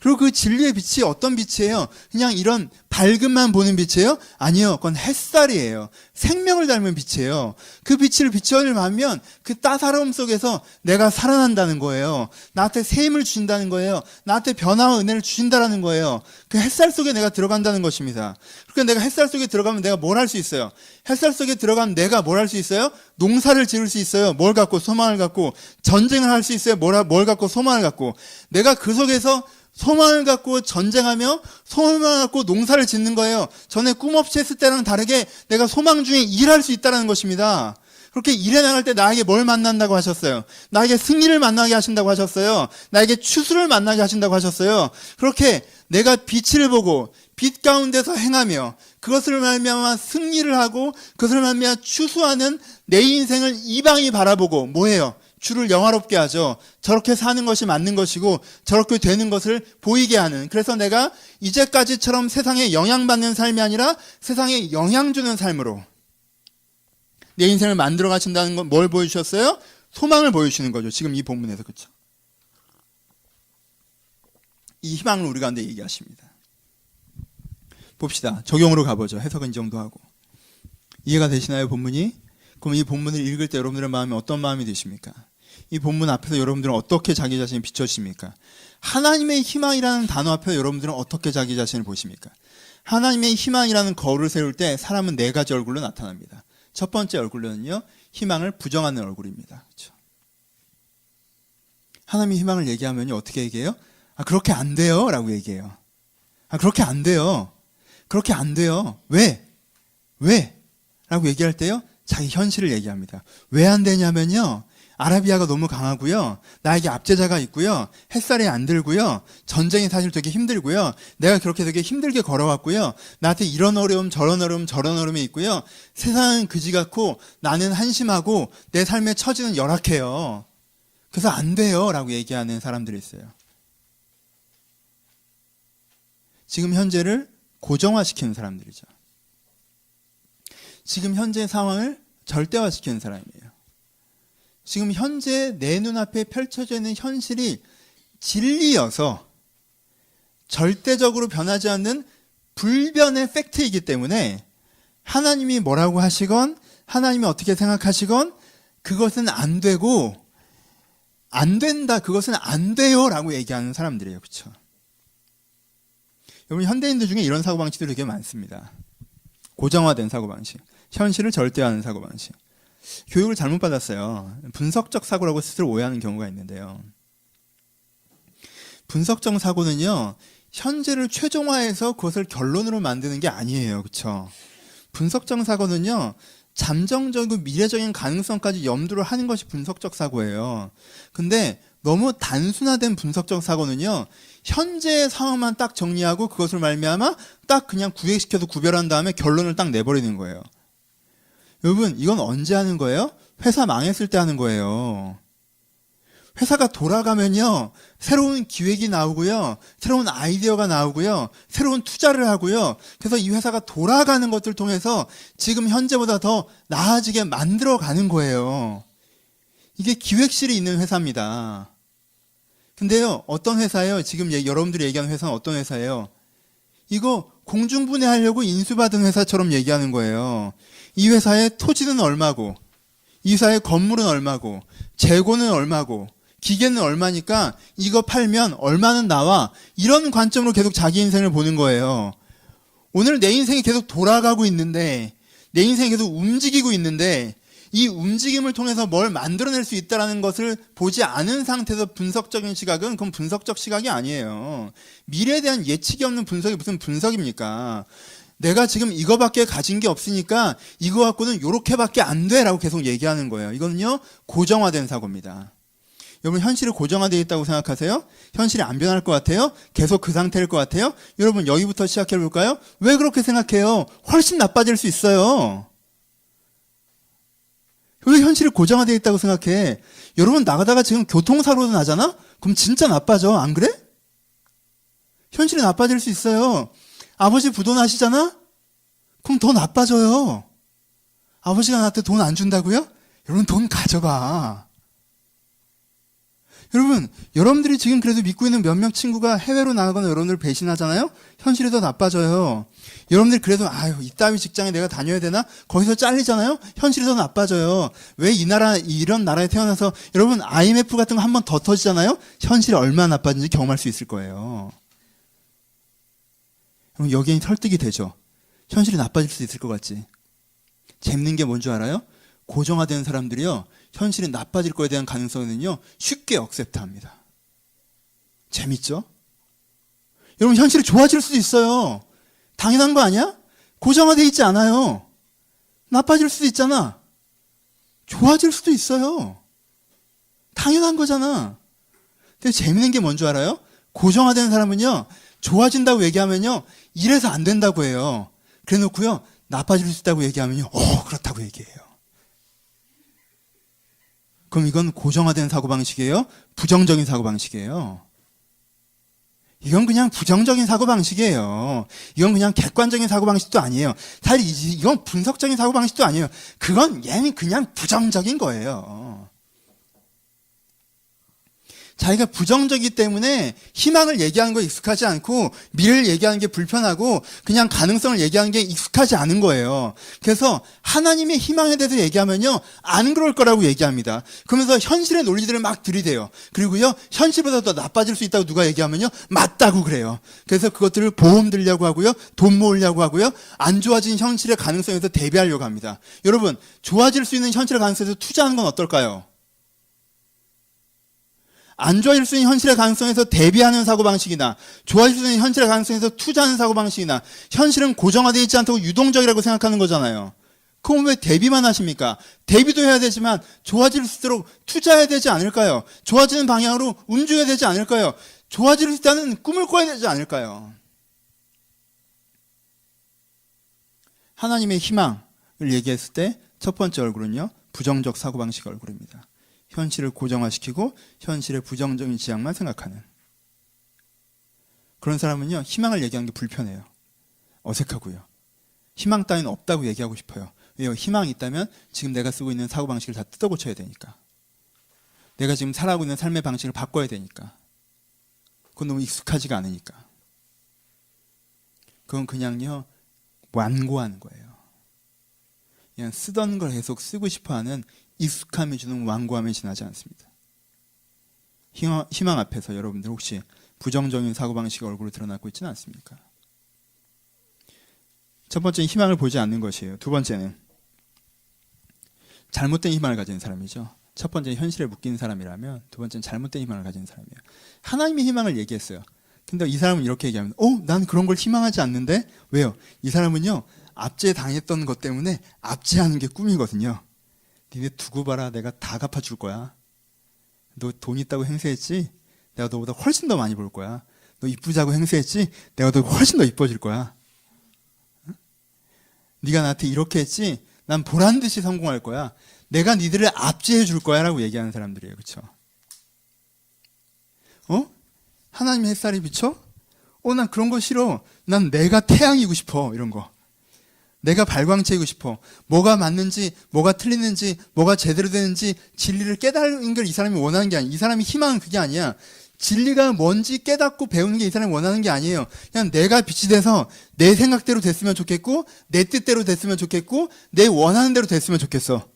Speaker 1: 그리고 그 진리의 빛이 어떤 빛이에요? 그냥 이런 밝음만 보는 빛이에요? 아니요. 그건 햇살이에요. 생명을 닮은 빛이에요. 그 빛을 비춰내면 그 따사로움 속에서 내가 살아난다는 거예요. 나한테 새 힘을 주신다는 거예요. 나한테 변화와 은혜를 주신다는 거예요. 그 햇살 속에 내가 들어간다는 것입니다. 그러니까 내가 햇살 속에 들어가면 내가 뭘 할 수 있어요? 햇살 속에 들어가면 내가 뭘 할 수 있어요? 농사를 지을 수 있어요. 뭘 갖고? 소망을 갖고. 전쟁을 할 수 있어요. 뭘 갖고? 소망을 갖고. 내가 그 속에서 소망을 갖고 전쟁하며 소망을 갖고 농사를 짓는 거예요. 전에 꿈 없이 했을 때랑 다르게 내가 소망 중에 일할 수 있다는 것입니다. 그렇게 일해 나갈 때 나에게 뭘 만난다고 하셨어요? 나에게 승리를 만나게 하신다고 하셨어요. 나에게 추수를 만나게 하신다고 하셨어요. 그렇게 내가 빛을 보고 빛 가운데서 행하며 그것을 말미암아 승리를 하고 그것을 말미암아 추수하는 내 인생을 이방이 바라보고 뭐예요? 주를 영화롭게 하죠. 저렇게 사는 것이 맞는 것이고 저렇게 되는 것을 보이게 하는. 그래서 내가 이제까지처럼 세상에 영향받는 삶이 아니라 세상에 영향 주는 삶으로 내 인생을 만들어 가신다는 건 뭘 보여주셨어요? 소망을 보여주시는 거죠. 지금 이 본문에서. 그렇죠? 이 희망을 우리 가운데 얘기하십니다. 봅시다. 적용으로 가보죠. 해석은 이 정도 하고. 이해가 되시나요, 본문이? 그럼 이 본문을 읽을 때 여러분들의 마음이 어떤 마음이 드십니까? 이 본문 앞에서 여러분들은 어떻게 자기 자신을 비춰십니까? 하나님의 희망이라는 단어 앞에 여러분들은 어떻게 자기 자신을 보십니까? 하나님의 희망이라는 거울을 세울 때 사람은 네 가지 얼굴로 나타납니다. 첫 번째 얼굴로는요, 희망을 부정하는 얼굴입니다. 그렇죠? 하나님의 희망을 얘기하면 어떻게 얘기해요? 아, 그렇게 안 돼요 라고 얘기해요. 아, 그렇게 안 돼요. 그렇게 안 돼요. 왜? 라고 얘기할 때요, 자기 현실을 얘기합니다. 왜 안 되냐면요, 아라비아가 너무 강하고요, 나에게 압제자가 있고요, 햇살이 안 들고요, 전쟁이 사실 되게 힘들고요, 내가 그렇게 되게 힘들게 걸어왔고요, 나한테 이런 어려움 저런 어려움이 있고요, 세상은 그지 같고 나는 한심하고 내 삶의 처지는 열악해요. 그래서 안 돼요 라고 얘기하는 사람들이 있어요. 지금 현재를 고정화시키는 사람들이죠. 지금 현재 상황을 절대화시키는 사람이에요. 지금 현재 내 눈앞에 펼쳐져 있는 현실이 진리여서 절대적으로 변하지 않는 불변의 팩트이기 때문에 하나님이 뭐라고 하시건 하나님이 어떻게 생각하시건 그것은 안 되고 안 된다, 그것은 안 돼요 라고 얘기하는 사람들이에요. 그렇죠? 여러분, 현대인들 중에 이런 사고방식들이 되게 많습니다. 고정화된 사고방식, 현실을 절대화하는 사고방식. 교육을 잘못 받았어요. 분석적 사고라고 스스로 오해하는 경우가 있는데요. 분석적 사고는요, 현재를 최종화해서 그것을 결론으로 만드는 게 아니에요. 그렇죠? 분석적 사고는요, 잠정적이고 미래적인 가능성까지 염두를 하는 것이 분석적 사고예요. 근데 너무 단순화된 분석적 사고는요, 현재의 상황만 딱 정리하고 그것을 말미암아 딱 그냥 구획시켜서 구별한 다음에 결론을 딱 내버리는 거예요. 여러분, 이건 언제 하는 거예요? 회사 망했을 때 하는 거예요. 회사가 돌아가면요, 새로운 기획이 나오고요, 새로운 아이디어가 나오고요, 새로운 투자를 하고요. 그래서 이 회사가 돌아가는 것들을 통해서 지금 현재보다 더 나아지게 만들어가는 거예요. 이게 기획실이 있는 회사입니다. 근데요, 어떤 회사예요? 지금 여러분들이 얘기하는 회사는 어떤 회사예요? 이거 공중분해하려고 인수받은 회사처럼 얘기하는 거예요. 이 회사의 토지는 얼마고, 이 회사의 건물은 얼마고, 재고는 얼마고, 기계는 얼마니까 이거 팔면 얼마는 나와. 이런 관점으로 계속 자기 인생을 보는 거예요. 오늘 내 인생이 계속 돌아가고 있는데, 내 인생이 계속 움직이고 있는데, 이 움직임을 통해서 뭘 만들어낼 수 있다는 것을 보지 않은 상태에서 분석적인 시각은 그건 분석적 시각이 아니에요. 미래에 대한 예측이 없는 분석이 무슨 분석입니까? 내가 지금 이거밖에 가진 게 없으니까 이거 갖고는 요렇게밖에 안 돼라고 계속 얘기하는 거예요. 이거는요, 고정화된 사고입니다. 여러분, 현실이 고정화되어 있다고 생각하세요? 현실이 안 변할 것 같아요? 계속 그 상태일 것 같아요? 여러분, 여기부터 시작해 볼까요? 왜 그렇게 생각해요? 훨씬 나빠질 수 있어요. 왜 현실이 고정화되어 있다고 생각해? 여러분, 나가다가 지금 교통사고도 나잖아? 그럼 진짜 나빠져. 안 그래? 현실이 나빠질 수 있어요. 아버지 부도나시잖아? 그럼 더 나빠져요. 아버지가 나한테 돈 안 준다고요? 여러분, 돈 가져가. 여러분, 여러분들이 지금 그래도 믿고 있는 몇몇 친구가 해외로 나가거나 여러분들 배신하잖아요? 현실이 더 나빠져요. 여러분들이 그래도 아유, 이따위 직장에 내가 다녀야 되나? 거기서 잘리잖아요? 현실이 더 나빠져요. 왜 이런 나라에 태어나서 여러분 IMF 같은 거 한 번 더 터지잖아요? 현실이 얼마나 나빠진지 경험할 수 있을 거예요. 그럼 여기에 설득이 되죠. 현실이 나빠질 수 있을 것 같지? 재밌는 게 뭔지 알아요? 고정화된 사람들이요, 현실이 나빠질 거에 대한 가능성은요, 쉽게 억셉트합니다. 재밌죠? 여러분, 현실이 좋아질 수도 있어요. 당연한 거 아니야? 고정화되어 있지 않아요. 나빠질 수도 있잖아. 좋아질 수도 있어요. 당연한 거잖아. 근데 재밌는 게 뭔 줄 알아요? 고정화된 사람은요, 좋아진다고 얘기하면요, 이래서 안 된다고 해요. 그래 놓고요, 나빠질 수 있다고 얘기하면요, 그렇다고 얘기해요. 그럼 이건 고정화된 사고방식이에요? 부정적인 사고방식이에요? 이건 그냥 부정적인 사고방식이에요. 이건 그냥 객관적인 사고방식도 아니에요. 사실 이건 분석적인 사고방식도 아니에요. 얘는 그냥 부정적인 거예요. 자기가 부정적이기 때문에 희망을 얘기하는 거 익숙하지 않고 미래를 얘기하는 게 불편하고 그냥 가능성을 얘기하는 게 익숙하지 않은 거예요. 그래서 하나님의 희망에 대해서 얘기하면요, 안 그럴 거라고 얘기합니다. 그러면서 현실의 논리들을 막 들이대요. 그리고요, 현실보다 더 나빠질 수 있다고 누가 얘기하면요, 맞다고 그래요. 그래서 그것들을 보험 들려고 하고요, 돈 모으려고 하고요, 안 좋아진 현실의 가능성에서 대비하려고 합니다. 여러분, 좋아질 수 있는 현실의 가능성에서 투자하는 건 어떨까요? 안 좋아질 수 있는 현실의 가능성에서 대비하는 사고방식이나 좋아질 수 있는 현실의 가능성에서 투자하는 사고방식이나 현실은 고정화되어 있지 않다고 유동적이라고 생각하는 거잖아요. 그럼 왜 대비만 하십니까? 대비도 해야 되지만 좋아질수록 투자해야 되지 않을까요? 좋아지는 방향으로 움직여야 되지 않을까요? 좋아질 수 있다는 꿈을 꿔야 되지 않을까요? 하나님의 희망을 얘기했을 때 첫 번째 얼굴은요, 부정적 사고방식 얼굴입니다. 현실을 고정화시키고 현실의 부정적인 지향만 생각하는 그런 사람은요, 희망을 얘기하는 게 불편해요. 어색하고요. 희망 따위는 없다고 얘기하고 싶어요. 왜요? 희망이 있다면 지금 내가 쓰고 있는 사고방식을 다 뜯어고쳐야 되니까. 내가 지금 살아가고 있는 삶의 방식을 바꿔야 되니까. 그건 너무 익숙하지가 않으니까. 그건 그냥요, 완고하는 거예요. 그냥 쓰던 걸 계속 쓰고 싶어하는 익숙함이 주는 완고함에 지나지 않습니다. 희망 앞에서 여러분들 혹시 부정적인 사고방식의 얼굴을 드러나고 있지는 않습니까? 첫 번째는 희망을 보지 않는 것이에요. 두 번째는 잘못된 희망을 가진 사람이죠. 첫 번째는 현실에 묶인 사람이라면 두 번째는 잘못된 희망을 가진 사람이에요. 하나님의 희망을 얘기했어요. 근데 이 사람은 이렇게 얘기하면 난 그런 걸 희망하지 않는데? 왜요? 이 사람은요, 압제 당했던 것 때문에 압제하는 게 꿈이거든요. 니네 두고 봐라. 내가 다 갚아줄 거야. 너 돈 있다고 행세했지? 내가 너보다 훨씬 더 많이 벌 거야. 너 이쁘자고 행세했지? 내가 너 훨씬 더 이뻐질 거야. 응? 네가 나한테 이렇게 했지? 난 보란 듯이 성공할 거야. 내가 니들을 압제해 줄 거야 라고 얘기하는 사람들이에요. 그렇죠? 하나님의 햇살이 비쳐? 난 그런 거 싫어. 난 내가 태양이고 싶어. 이런 거. 내가 발광체이고 싶어. 뭐가 맞는지, 뭐가 틀리는지, 뭐가 제대로 되는지 진리를 깨달은 걸 이 사람이 원하는 게 아니야. 이 사람이 희망은 그게 아니야. 진리가 뭔지 깨닫고 배우는 게 이 사람이 원하는 게 아니에요. 그냥 내가 빛이 돼서 내 생각대로 됐으면 좋겠고, 내 뜻대로 됐으면 좋겠고, 내 원하는 대로 됐으면 좋겠어.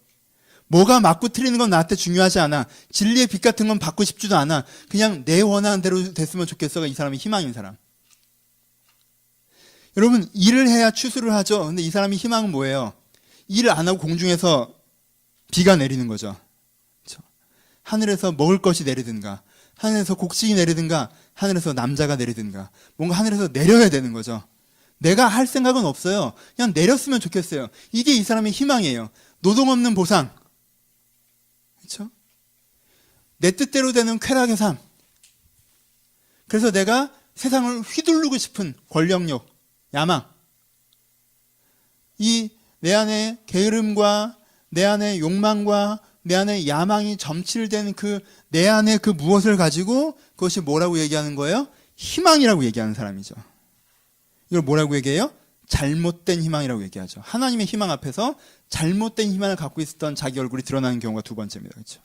Speaker 1: 뭐가 맞고 틀리는 건 나한테 중요하지 않아. 진리의 빛 같은 건 받고 싶지도 않아. 그냥 내 원하는 대로 됐으면 좋겠어가 이 사람이 희망인 사람. 여러분, 일을 해야 추수를 하죠. 근데 이 사람이 희망은 뭐예요? 일을 안 하고 공중에서 비가 내리는 거죠. 그렇죠? 하늘에서 먹을 것이 내리든가, 하늘에서 곡식이 내리든가, 하늘에서 남자가 내리든가, 뭔가 하늘에서 내려야 되는 거죠. 내가 할 생각은 없어요. 그냥 내렸으면 좋겠어요. 이게 이 사람의 희망이에요. 노동 없는 보상. 그렇죠? 내 뜻대로 되는 쾌락의 삶. 그래서 내가 세상을 휘두르고 싶은 권력욕, 야망. 이 내 안에 게으름과 내 안에 욕망과 내 안에 야망이 점칠된 내 안에 그 무엇을 가지고 그것이 뭐라고 얘기하는 거예요? 희망이라고 얘기하는 사람이죠. 이걸 뭐라고 얘기해요? 잘못된 희망이라고 얘기하죠. 하나님의 희망 앞에서 잘못된 희망을 갖고 있었던 자기 얼굴이 드러나는 경우가 두 번째입니다. 그렇죠?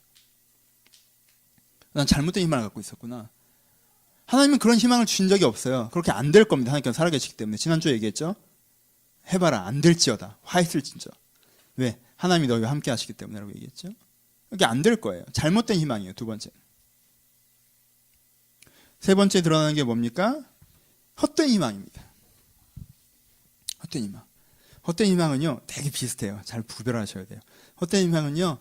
Speaker 1: 난 잘못된 희망을 갖고 있었구나. 하나님은 그런 희망을 주신 적이 없어요. 그렇게 안 될 겁니다. 하나님께서 살아계시기 때문에. 지난주에 얘기했죠. 해봐라. 안 될지어다. 화 있을진저. 왜? 하나님이 너희와 함께 하시기 때문에 라고 얘기했죠. 이게 안 될 거예요. 잘못된 희망이에요. 두 번째. 세 번째 드러나는 게 뭡니까? 헛된 희망입니다. 헛된 희망. 헛된 희망은요, 되게 비슷해요. 잘 구별하셔야 돼요. 헛된 희망은요,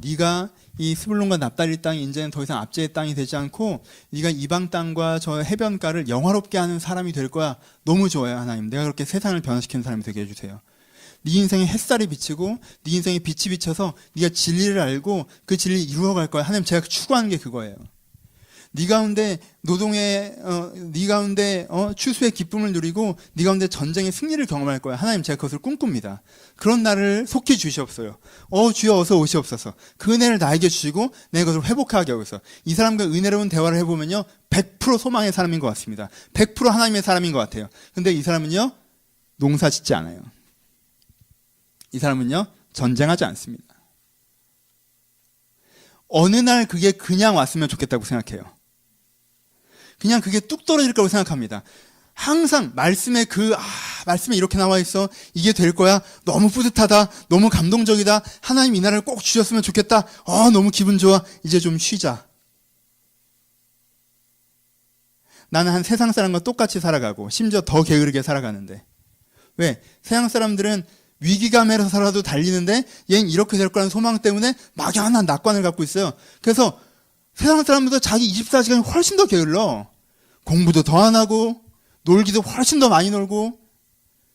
Speaker 1: 네가 이 스불론과 납달리 땅이 이제는 더 이상 압제의 땅이 되지 않고 네가 이방 땅과 저 해변가를 영화롭게 하는 사람이 될 거야. 너무 좋아요, 하나님. 내가 그렇게 세상을 변화시키는 사람이 되게 해주세요. 네 인생에 햇살이 비치고 네 인생에 빛이 비쳐서 네가 진리를 알고 그 진리를 이루어갈 거야. 하나님, 제가 추구하는 게 그거예요. 네 가운데 노동의 네 가운데 추수의 기쁨을 누리고 네 가운데 전쟁의 승리를 경험할 거야. 하나님, 제가 그것을 꿈꿉니다. 그런 날을 속히 주시옵소요. 주여 어서 오시옵소서. 그 은혜를 나에게 주시고 내가 그것을 회복하게 하고서 이 사람과 은혜로운 대화를 해보면요, 100% 소망의 사람인 것 같습니다. 100% 하나님의 사람인 것 같아요. 근데 이 사람은요, 농사 짓지 않아요. 이 사람은요, 전쟁하지 않습니다. 어느 날 그게 그냥 왔으면 좋겠다고 생각해요. 그냥 그게 뚝 떨어질 거라고 생각합니다. 항상 말씀에 말씀에 이렇게 나와 있어. 이게 될 거야. 너무 뿌듯하다. 너무 감동적이다. 하나님 이 나라를 꼭 주셨으면 좋겠다. 너무 기분 좋아. 이제 좀 쉬자. 나는 한 세상 사람과 똑같이 살아가고 심지어 더 게으르게 살아가는데. 왜? 세상 사람들은 위기감에서 살아도 달리는데 얘는 이렇게 될 거라는 소망 때문에 막연한 낙관을 갖고 있어요. 그래서 세상 사람보다 자기 24시간이 훨씬 더 게을러. 공부도 더 안 하고 놀기도 훨씬 더 많이 놀고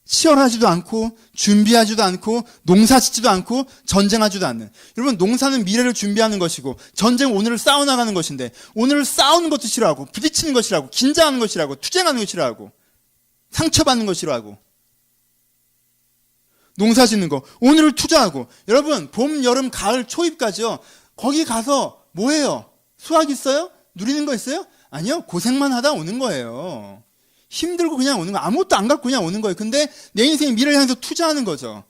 Speaker 1: 치열하지도 않고 준비하지도 않고 농사 짓지도 않고 전쟁하지도 않는. 여러분, 농사는 미래를 준비하는 것이고 전쟁은 오늘을 싸워나가는 것인데 오늘을 싸우는 것도 싫어하고 부딪히는 것 싫어하고 긴장하는 것 싫어하고 투쟁하는 것 싫어하고 상처받는 것 싫어하고 농사 짓는 거 오늘을 투자하고. 여러분, 봄, 여름, 가을, 초입까지요. 거기 가서 뭐해요? 수확 있어요? 누리는 거 있어요? 아니요. 고생만 하다 오는 거예요. 힘들고 그냥 오는 거. 아무것도 안 갖고 그냥 오는 거예요. 근데 내 인생의 미래를 향해서 투자하는 거죠.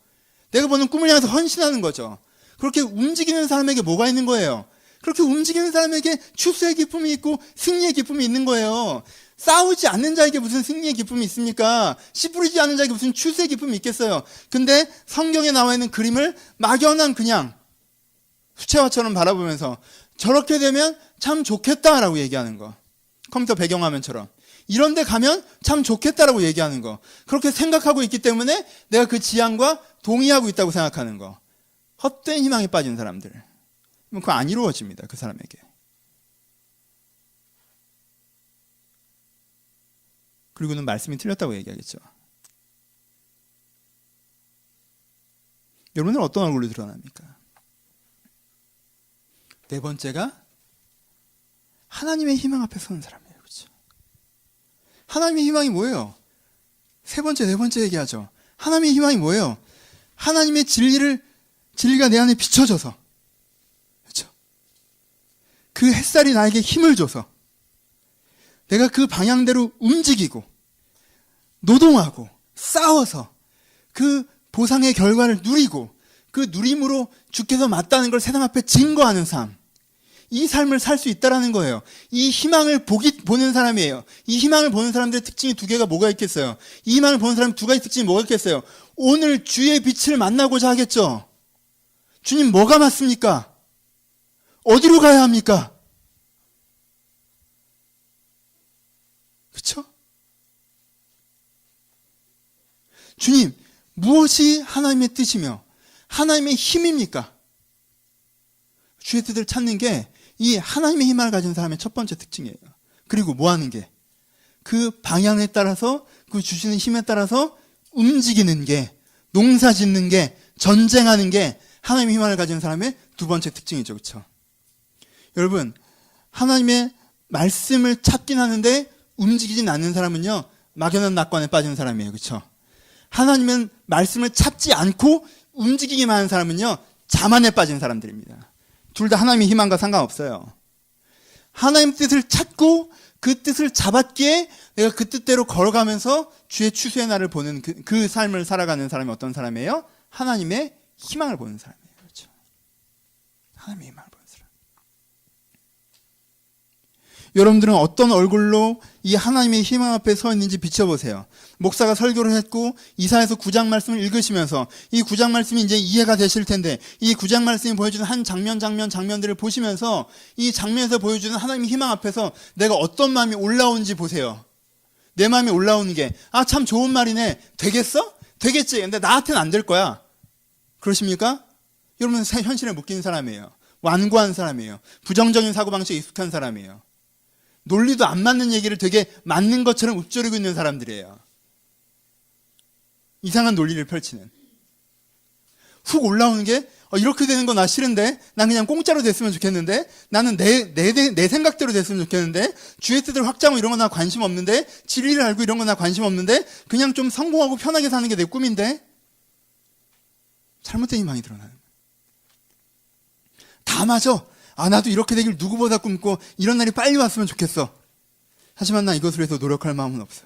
Speaker 1: 내가 보는 꿈을 향해서 헌신하는 거죠. 그렇게 움직이는 사람에게 뭐가 있는 거예요? 그렇게 움직이는 사람에게 추수의 기쁨이 있고 승리의 기쁨이 있는 거예요. 싸우지 않는 자에게 무슨 승리의 기쁨이 있습니까? 씨 뿌리지 않는 자에게 무슨 추수의 기쁨이 있겠어요? 근데 성경에 나와 있는 그림을 막연한 그냥 수채화처럼 바라보면서 저렇게 되면 참 좋겠다라고 얘기하는 거. 컴퓨터 배경화면처럼. 이런 데 가면 참 좋겠다라고 얘기하는 거. 그렇게 생각하고 있기 때문에 내가 그 지향과 동의하고 있다고 생각하는 거. 헛된 희망에 빠진 사람들. 그거 안 이루어집니다. 그 사람에게. 그리고는 말씀이 틀렸다고 얘기하겠죠. 여러분은 어떤 얼굴로 드러납니까? 네 번째가 하나님의 희망 앞에 서는 사람이에요. 그렇죠? 하나님의 희망이 뭐예요? 세 번째, 네 번째 얘기하죠. 하나님의 희망이 뭐예요? 하나님의 진리가 내 안에 비춰져서, 그렇죠? 그 햇살이 나에게 힘을 줘서 내가 그 방향대로 움직이고 노동하고 싸워서 그 보상의 결과를 누리고 그 누림으로 주께서 맞다는 걸 세상 앞에 증거하는 삶, 이 삶을 살 수 있다라는 거예요. 이 희망을 보는 사람이에요. 이 희망을 보는 사람들의 특징이 두 개가 뭐가 있겠어요? 이 희망을 보는 사람 두 가지 특징이 뭐가 있겠어요? 오늘 주의 빛을 만나고자 하겠죠. 주님 뭐가 맞습니까? 어디로 가야 합니까? 그렇죠? 주님 무엇이 하나님의 뜻이며 하나님의 힘입니까? 주의 뜻을 찾는 게 이 하나님의 희망을 가진 사람의 첫 번째 특징이에요. 그리고 뭐 하는 게? 그 방향에 따라서, 그 주시는 힘에 따라서 움직이는 게, 농사 짓는 게, 전쟁하는 게 하나님의 희망을 가진 사람의 두 번째 특징이죠. 그렇죠? 여러분, 하나님의 말씀을 찾긴 하는데 움직이진 않는 사람은요, 막연한 낙관에 빠진 사람이에요. 그렇죠? 하나님은 말씀을 찾지 않고 움직이기만 하는 사람은요, 자만에 빠진 사람들입니다. 둘 다 하나님의 희망과 상관없어요. 하나님 뜻을 찾고 그 뜻을 잡았기에 내가 그 뜻대로 걸어가면서 주의 추수의 날을 보는 그 삶을 살아가는 사람이 어떤 사람이에요? 하나님의 희망을 보는 사람이에요. 그렇죠? 하나님의 희망을 보는 사람. 여러분들은 어떤 얼굴로 이 하나님의 희망 앞에 서 있는지 비춰보세요. 목사가 설교를 했고 이사야서 9장 말씀을 읽으시면서 이 9장 말씀이 이제 이해가 되실 텐데 이 9장 말씀이 보여주는 한 장면들을 보시면서 이 장면에서 보여주는 하나님의 희망 앞에서 내가 어떤 마음이 올라오는지 보세요. 내 마음이 올라오는 게 참 좋은 말이네. 되겠어? 되겠지. 근데 나한테는 안 될 거야. 그러십니까? 여러분은 현실에 묶인 사람이에요. 완고한 사람이에요. 부정적인 사고방식에 익숙한 사람이에요. 논리도 안 맞는 얘기를 되게 맞는 것처럼 읊조리고 있는 사람들이에요. 이상한 논리를 펼치는. 훅 올라오는 게 이렇게 되는 거 나 싫은데, 난 그냥 공짜로 됐으면 좋겠는데, 나는 내 생각대로 됐으면 좋겠는데, 주의 뜻을 확장하고 이런 거 나 관심 없는데, 진리를 알고 이런 거 나 관심 없는데, 그냥 좀 성공하고 편하게 사는 게 내 꿈인데, 잘못된 희망이 드러나는. 다 맞아. 나도 이렇게 되길 누구보다 꿈꿔. 이런 날이 빨리 왔으면 좋겠어. 하지만 난 이것을 위해서 노력할 마음은 없어.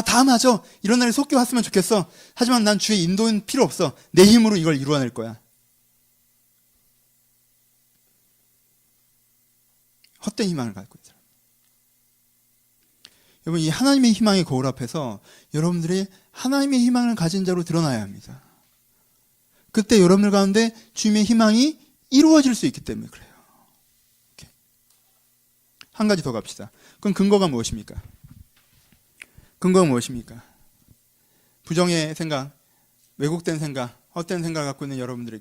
Speaker 1: 다 맞아. 이런 날이 속히 왔으면 좋겠어. 하지만 난 주의 인도는 필요 없어. 내 힘으로 이걸 이루어낼 거야. 헛된 희망을 갖고 있는 사람. 여러분, 이 하나님의 희망의 거울 앞에서 여러분들이 하나님의 희망을 가진 자로 드러나야 합니다. 그때 여러분들 가운데 주님의 희망이 이루어질 수 있기 때문에 그래요. 이렇게. 한 가지 더 갑시다. 그럼 근거가 무엇입니까? 근거가 무엇입니까? 부정의 생각, 왜곡된 생각, 헛된 생각을 갖고 있는 여러분들이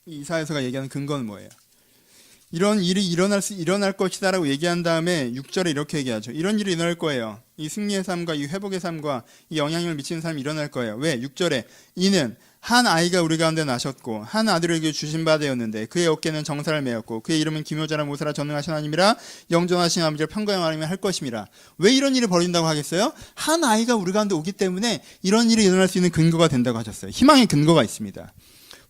Speaker 1: 이사야서가 얘기하는 근거는 뭐예요? 이런 일이 일어날 것이다라고 얘기한 다음에 6절에 이렇게 얘기하죠. 이런 일이 일어날 거예요. 이 승리의 삶과 이 회복의 삶과 이 영향력을 미치는 삶이 일어날 거예요. 왜? 6절에 이는 한 아이가 우리 가운데 나셨고 한 아들에게 주신 바 되었는데 그의 어깨는 정사를 메었고 그의 이름은 기묘자라 모사라 전능하신 하나님이라 영존하신 아버지를 평강의 하나님이 할 것임이라. 왜 이런 일이 벌어진다고 하겠어요? 한 아이가 우리 가운데 오기 때문에 이런 일이 일어날 수 있는 근거가 된다고 하셨어요. 희망의 근거가 있습니다.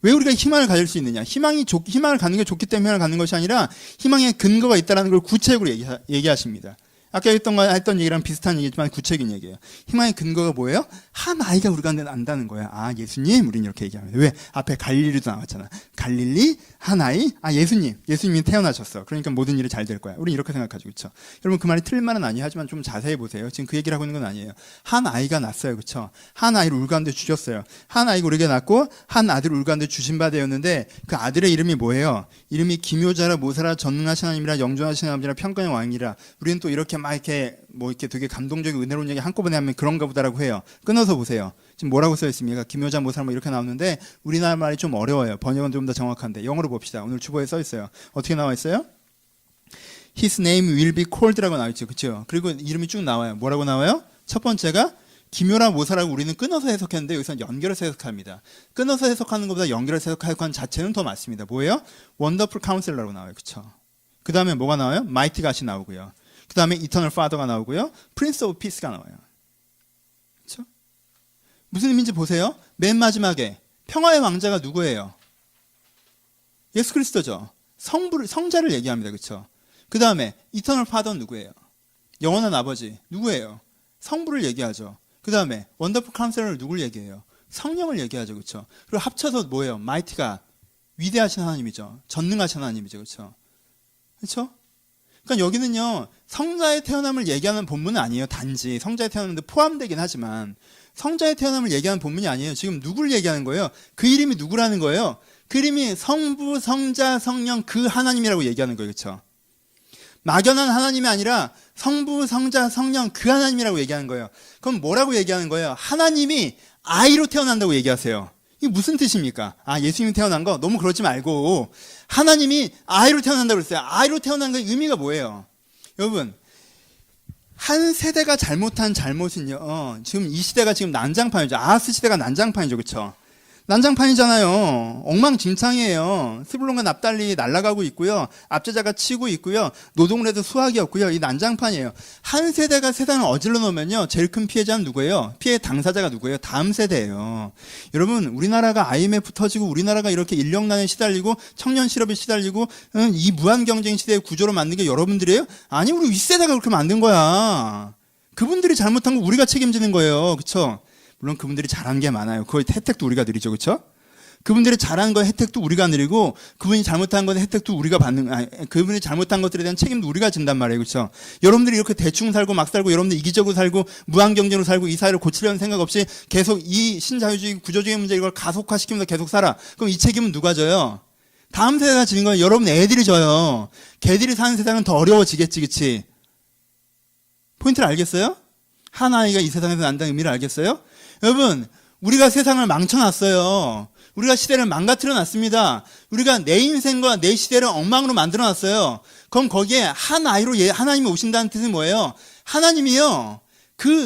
Speaker 1: 왜 우리가 희망을 가질 수 있느냐? 희망을 갖는 게 좋기 때문에 희망을 갖는 것이 아니라 희망의 근거가 있다는 걸 구체적으로 얘기하십니다. 아까 했던 얘기랑 비슷한 얘기지만 구체적인 얘기예요. 희망의 근거가 뭐예요? 한 아이가 우리 가운데 난다는 거야. 예수님, 우린 이렇게 얘기합니다. 왜? 앞에 갈릴리도 나왔잖아. 갈릴리, 한 아이, 예수님이 태어나셨어. 그러니까 모든 일이 잘 될 거야. 우린 이렇게 생각하죠. 그렇죠? 여러분, 그 말이 틀린 말은 아니에요. 하지만 좀 자세히 보세요. 지금 그 얘기를 하고 있는 건 아니에요. 한 아이가 났어요. 그렇죠? 한 아이를 우리 가운데 주셨어요. 한 아이가 우리에게 낳고 한 아들을 우리 가운데 주신 바 되었는데 그 아들의 이름이 뭐예요? 이름이 기묘자라 모사라 전능하신 하나님이라 영존하신 아버지라 평강의 왕이라. 우리는 또 이렇게 막 이렇게 되게 감동적인 은혜로운 얘기 한꺼번에 하면 그런가 보다라고 해요. 끊어서 보세요. 지금 뭐라고 써 있습니까? 기묘자 모사라 뭐 이렇게 나오는데 우리나라 말이 좀 어려워요. 번역은 좀 더 정확한데 영어로 봅시다. 오늘 주보에 써 있어요. 어떻게 나와 있어요? His name will be called라고 나와 있죠. 그렇죠? 그리고 이름이 쭉 나와요. 뭐라고 나와요? 첫 번째가 기묘한 모사라고 우리는 끊어서 해석했는데 여기서는 연결해서 해석합니다. 끊어서 해석하는 것보다 연결해서 해석하는 자체는 더 맞습니다. 뭐예요? 원더풀 카운셀러라고 나와요. 그쵸? 그 다음에 뭐가 나와요? 마이티 갓이 나오고요. 그 다음에 이터널 파더가 나오고요. 프린스 오브 피스가 나와요. 그쵸? 무슨 의미인지 보세요. 맨 마지막에 평화의 왕자가 누구예요? 예수 그리스도죠. 성자를 얘기합니다. 그쵸? 그 다음에 이터널 파더는 누구예요? 영원한 아버지 누구예요? 성부를 얘기하죠. 그 다음에 원더풀 카운셀러를 누굴 얘기해요? 성령을 얘기하죠. 그렇죠? 그리고 합쳐서 뭐예요? 마이티가 위대하신 하나님이죠. 전능하신 하나님이죠. 그렇죠? 그렇죠? 그러니까 여기는요. 성자의 태어남을 얘기하는 본문은 아니에요. 단지 성자의 태어남도 포함되긴 하지만 성자의 태어남을 얘기하는 본문이 아니에요. 지금 누구를 얘기하는 거예요? 그 이름이 누구라는 거예요? 그 이름이 성부, 성자, 성령 그 하나님이라고 얘기하는 거예요. 그렇죠? 막연한 하나님이 아니라 성부, 성자, 성령 그 하나님이라고 얘기하는 거예요. 그럼 뭐라고 얘기하는 거예요? 하나님이 아이로 태어난다고 얘기하세요. 이게 무슨 뜻입니까? 아, 예수님이 태어난 거 너무 그러지 말고 하나님이 아이로 태어난다고 그랬어요. 아이로 태어난 그 의미가 뭐예요? 여러분, 한 세대가 잘못한 잘못은요. 지금 이 시대가 지금 난장판이죠. 아하스 시대가 난장판이죠. 그렇죠? 난장판이잖아요. 엉망진창이에요. 스불론과 납달리 날아가고 있고요. 압제자가 치고 있고요. 노동을 해도 수확이 없고요. 이 난장판이에요. 한 세대가 세상을 어질러 놓으면요. 제일 큰 피해자는 누구예요? 피해 당사자가 누구예요? 다음 세대예요. 여러분, 우리나라가 IMF 터지고 우리나라가 이렇게 인력난에 시달리고 청년 실업에 시달리고 이 무한 경쟁 시대의 구조로 만든 게 여러분들이에요? 아니, 우리 윗세대가 그렇게 만든 거야. 그분들이 잘못한 거 우리가 책임지는 거예요. 그렇죠? 물론 그분들이 잘한 게 많아요. 그 혜택도 우리가 드리죠. 그렇죠? 그분들이 잘한 거의 혜택도 우리가 드리고 그분이 잘못한 거의 혜택도 우리가 그분이 잘못한 것들에 대한 책임도 우리가 진단 말이에요. 그렇죠? 여러분들이 이렇게 대충 살고 막 살고 여러분들 이기적으로 살고 무한 경쟁으로 살고 이 사회를 고치려는 생각 없이 계속 이 신자유주의 구조적인 문제 이걸 가속화시키면서 계속 살아. 그럼 이 책임은 누가 져요? 다음 세대가 지는 거예요. 여러분 애들이 져요. 걔들이 사는 세상은 더 어려워지겠지. 그치? 포인트를 알겠어요? 한 아이가 이 세상에서 난다는 의미를 알겠어요? 여러분, 우리가 세상을 망쳐놨어요. 우리가 시대를 망가뜨려 놨습니다. 우리가 내 인생과 내 시대를 엉망으로 만들어 놨어요. 그럼 거기에 한 아이로 하나님이 오신다는 뜻은 뭐예요? 하나님이요.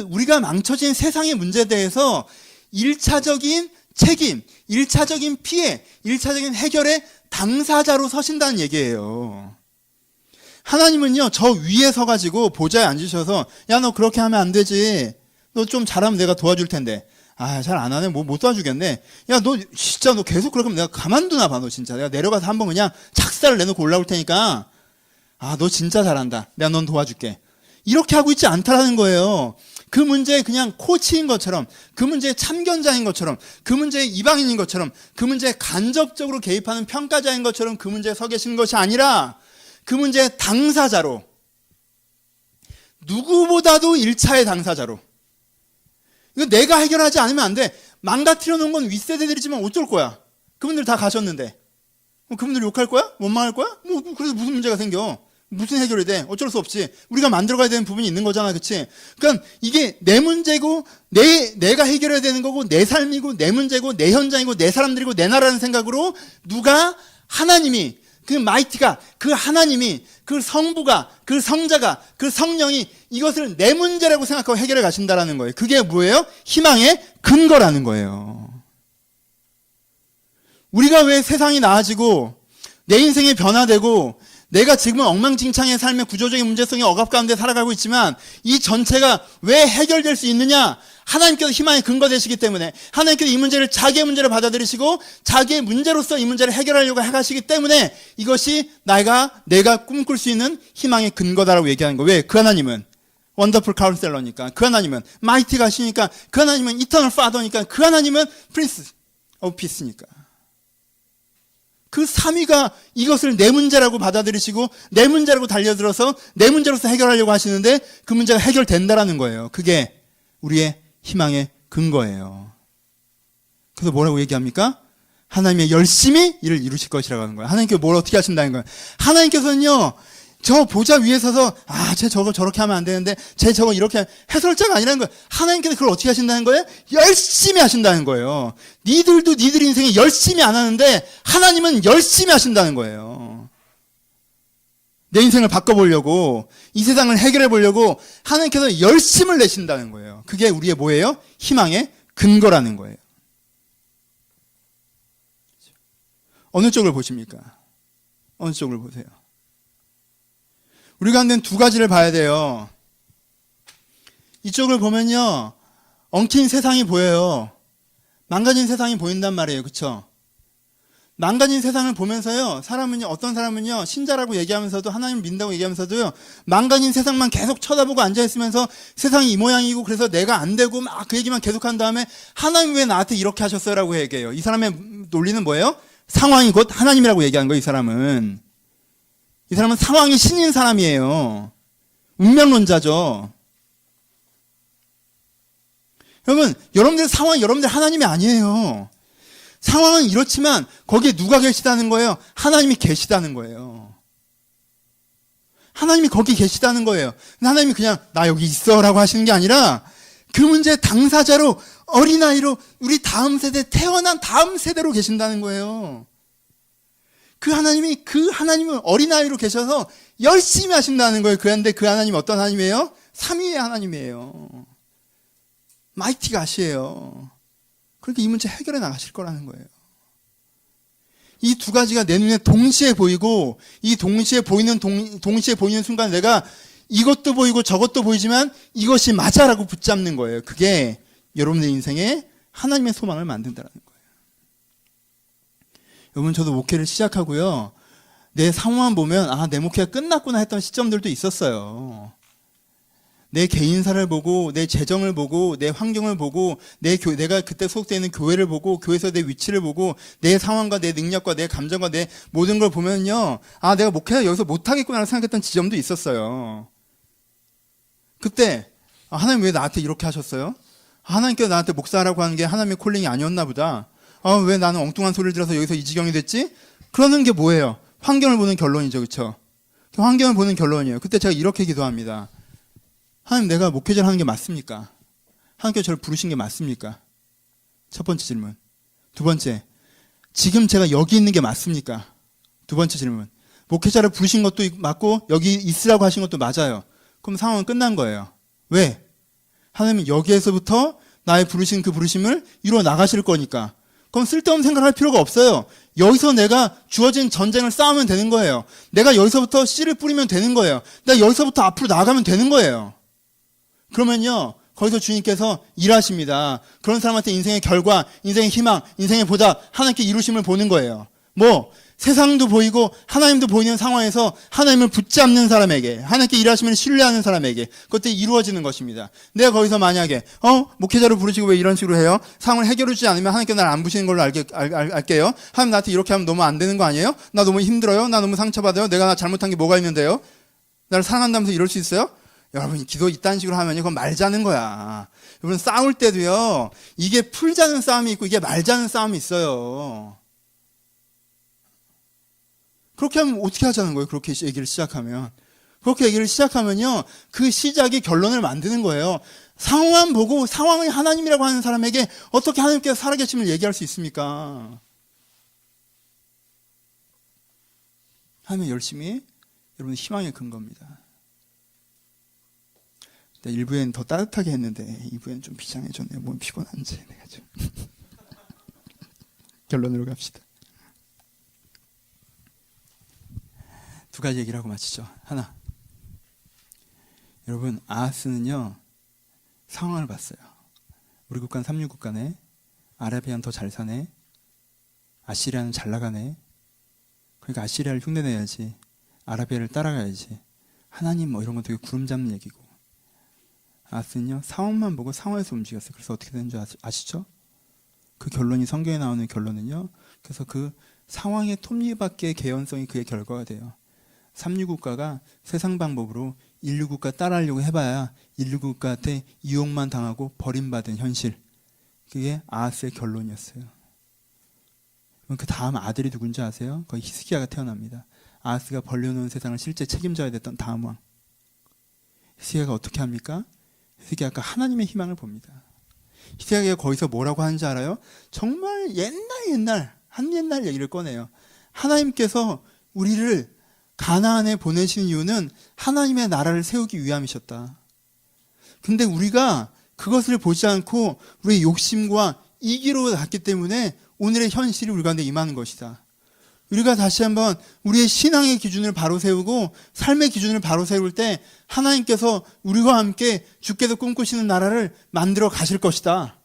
Speaker 1: 우리가 망쳐진 세상의 문제에 대해서 1차적인 책임, 1차적인 피해, 1차적인 해결의 당사자로 서신다는 얘기예요. 하나님은요, 저 위에 서가지고 보좌에 앉으셔서, 야, 너 그렇게 하면 안 되지. 너 좀 잘하면 내가 도와줄 텐데. 아, 잘 안 하네. 못 도와주겠네. 야, 너 진짜 너 계속 그렇게 하면 내가 가만두나 봐, 너 진짜. 내가 내려가서 한번 그냥 착사를 내놓고 올라올 테니까. 아, 너 진짜 잘한다. 내가 넌 도와줄게. 이렇게 하고 있지 않다라는 거예요. 그 문제에 그냥 코치인 것처럼, 그 문제에 참견자인 것처럼, 그 문제에 이방인인 것처럼, 그 문제에 간접적으로 개입하는 평가자인 것처럼 그 문제에 서 계시는 것이 아니라 그 문제의 당사자로, 누구보다도 1차의 당사자로. 이거 내가 해결하지 않으면 안 돼. 망가뜨려 놓은 건 윗세대들이지만 어쩔 거야. 그분들 다 가셨는데. 그분들 욕할 거야? 원망할 거야? 그래서 무슨 문제가 생겨? 무슨 해결이 돼? 어쩔 수 없지. 우리가 만들어가야 되는 부분이 있는 거잖아. 그치? 그러니까 이게 내 문제고, 내가 해결해야 되는 거고, 내 삶이고, 내 문제고, 내 현장이고, 내 사람들이고, 내 나라는 생각으로 하나님이, 그 마이티가, 그 하나님이, 그 성부가, 그 성자가, 그 성령이 이것을 내 문제라고 생각하고 해결해 가신다라는 거예요. 그게 뭐예요? 희망의 근거라는 거예요. 우리가 왜 세상이 나아지고 내 인생이 변화되고 내가 지금은 엉망진창의 삶의 구조적인 문제성이 억압 가운데 살아가고 있지만 이 전체가 왜 해결될 수 있느냐? 하나님께서 희망의 근거 되시기 때문에 하나님께서 이 문제를 자기의 문제로 받아들이시고 자기의 문제로서 이 문제를 해결하려고 해가시기 때문에 이것이 내가 꿈꿀 수 있는 희망의 근거다라고 얘기하는 거예요. 왜? 그 하나님은 원더풀 카운셀러니까, 그 하나님은 마이티 가시니까, 그 하나님은 이터널 파더니까, 그 하나님은 프린스 오브 피스니까. 그 삼위가 이것을 내 문제라고 받아들이시고 내 문제라고 달려들어서 내 문제로서 해결하려고 하시는데 그 문제가 해결된다라는 거예요. 그게 우리의 희망의 근거예요. 그래서 뭐라고 얘기합니까? 하나님의 열심히 이를 이루실 것이라고 하는 거예요. 하나님께서 뭘 어떻게 하신다는 거예요. 하나님께서는요, 저 보좌 위에 서서 쟤 저거 저렇게 하면 안 되는데 쟤 저거 이렇게 해설자가 아니라는 거예요. 하나님께서 그걸 어떻게 하신다는 거예요? 열심히 하신다는 거예요. 니들도 니들 인생에 열심히 안 하는데 하나님은 열심히 하신다는 거예요. 내 인생을 바꿔보려고, 이 세상을 해결해 보려고 하나님께서 열심을 내신다는 거예요. 그게 우리의 뭐예요? 희망의 근거라는 거예요. 어느 쪽을 보십니까? 어느 쪽을 보세요? 우리가 하는 두 가지를 봐야 돼요. 이쪽을 보면요, 엉킨 세상이 보여요. 망가진 세상이 보인단 말이에요. 그쵸? 망가진 세상을 보면서요, 어떤 사람은요, 신자라고 얘기하면서도, 하나님 믿는다고 얘기하면서도요, 망가진 세상만 계속 쳐다보고 앉아있으면서 세상이 이 모양이고, 그래서 내가 안 되고, 막 그 얘기만 계속한 다음에, 하나님 왜 나한테 이렇게 하셨어요? 라고 얘기해요. 이 사람의 논리는 뭐예요? 상황이 곧 하나님이라고 얘기하는 거예요, 이 사람은. 이 사람은 상황이 신인 사람이에요. 운명론자죠. 여러분, 여러분들 하나님이 아니에요. 상황은 이렇지만 거기에 누가 계시다는 거예요? 하나님이 계시다는 거예요. 하나님이 거기 계시다는 거예요. 하나님이 그냥 나 여기 있어 라고 하시는 게 아니라 그 문제의 당사자로 어린아이로 우리 다음 세대 태어난 다음 세대로 계신다는 거예요. 그 하나님은 어린아이로 계셔서 열심히 하신다는 거예요. 그런데 그 하나님이 어떤 하나님이에요? 삼위의 하나님이에요. 마이티 갓이에요. 그러니까 이 문제 해결해 나가실 거라는 거예요. 이 두 가지가 내 눈에 동시에 보이고, 이 동시에 보이는 순간 내가 이것도 보이고 저것도 보이지만 이것이 맞아라고 붙잡는 거예요. 그게 여러분의 인생에 하나님의 소망을 만든다는 거예요. 여러분, 저도 목회를 시작하고요, 내 상황만 보면 내 목회가 끝났구나 했던 시점들도 있었어요. 내 개인사를 보고, 내 재정을 보고, 내 환경을 보고, 내가 그때 소속되어 있는 교회를 보고, 교회에서 내 위치를 보고, 내 상황과 내 능력과 내 감정과 내 모든 걸 보면요, 내가 목회를 여기서 못하겠구나 생각했던 지점도 있었어요. 그때 하나님 왜 나한테 이렇게 하셨어요? 하나님께서 나한테 목사라고 하는 게 하나님의 콜링이 아니었나 보다. 왜 나는 엉뚱한 소리를 들어서 여기서 이 지경이 됐지? 그러는 게 뭐예요? 환경을 보는 결론이죠. 그렇죠? 환경을 보는 결론이에요. 그때 제가 이렇게 기도합니다. 하나님, 내가 목회자를 하는 게 맞습니까? 하나님께서 저를 부르신 게 맞습니까? 첫 번째 질문. 두 번째, 지금 제가 여기 있는 게 맞습니까? 두 번째 질문. 목회자를 부르신 것도 맞고 여기 있으라고 하신 것도 맞아요. 그럼 상황은 끝난 거예요. 왜? 하나님은 여기에서부터 나의 부르신 그 부르심을 이루어 나가실 거니까. 그럼 쓸데없는 생각을 할 필요가 없어요. 여기서 내가 주어진 전쟁을 싸우면 되는 거예요. 내가 여기서부터 씨를 뿌리면 되는 거예요. 내가 여기서부터 앞으로 나가면 되는 거예요. 그러면요, 거기서 주님께서 일하십니다. 그런 사람한테 인생의 결과, 인생의 희망, 인생의 보답, 하나님께 이루심을 보는 거예요. 세상도 보이고 하나님도 보이는 상황에서 하나님을 붙잡는 사람에게, 하나님께 일하심을 신뢰하는 사람에게 그것들이 이루어지는 것입니다. 내가 거기서 만약에 목회자로 부르시고 왜 이런 식으로 해요? 상황을 해결해 주지 않으면 하나님께 나를 안 부시는 걸로 알게요. 하나님 나한테 이렇게 하면 너무 안 되는 거 아니에요? 나 너무 힘들어요? 나 너무 상처받아요? 내가 나 잘못한 게 뭐가 있는데요? 나를 사랑한다면서 이럴 수 있어요? 여러분, 기도 이딴 식으로 하면요, 그건 말자는 거야. 여러분, 싸울 때도요, 이게 풀자는 싸움이 있고 이게 말자는 싸움이 있어요. 그렇게 하면 어떻게 하자는 거예요? 그렇게 얘기를 시작하면. 그렇게 얘기를 시작하면요, 그 시작이 결론을 만드는 거예요. 상황만 보고 상황이 하나님이라고 하는 사람에게 어떻게 하나님께서 살아계심을 얘기할 수 있습니까? 하면 열심히 여러분 희망의 근거입니다. 일부엔 더 따뜻하게 했는데 2부엔 좀 비장해졌네요. 몸 피곤한지 내가 좀 결론으로 갑시다. 두 가지 얘기를 하고 마치죠. 하나, 여러분, 아하스는요 상황을 봤어요. 우리 국가는 36국가네, 아라비아는 더 잘 사네, 아시리아는 잘 나가네. 그러니까 아시리아를 흉내내야지, 아라비아를 따라가야지, 하나님 이런 건 되게 구름 잡는 얘기고. 아하스는요 상황만 보고 상황에서 움직였어요. 그래서 어떻게 되는 줄 아시죠? 그 결론이, 성경에 나오는 결론은요, 그래서 그 상황의 톱니바퀴의 개연성이 그의 결과가 돼요. 36국가가 세상 방법으로 16국가 따라하려고 해봐야 16국가한테 이용만 당하고 버림받은 현실, 그게 아하스의 결론이었어요. 그 다음 아들이 누군지 아세요? 거기 히스기야가 태어납니다. 아하스가 벌려놓은 세상을 실제 책임져야 됐던 다음 왕. 히스기야가 어떻게 합니까? 히스기야가 하나님의 희망을 봅니다. 히스기야가 거기서 뭐라고 하는지 알아요? 정말 옛날 한옛날 얘기를 꺼내요. 하나님께서 우리를 가나안에 보내신 이유는 하나님의 나라를 세우기 위함이셨다. 근데 우리가 그것을 보지 않고 우리의 욕심과 이기로 갔기 때문에 오늘의 현실이 우리 가운데 임하는 것이다. 우리가 다시 한번 우리의 신앙의 기준을 바로 세우고 삶의 기준을 바로 세울 때 하나님께서 우리와 함께 주께서 꿈꾸시는 나라를 만들어 가실 것이다.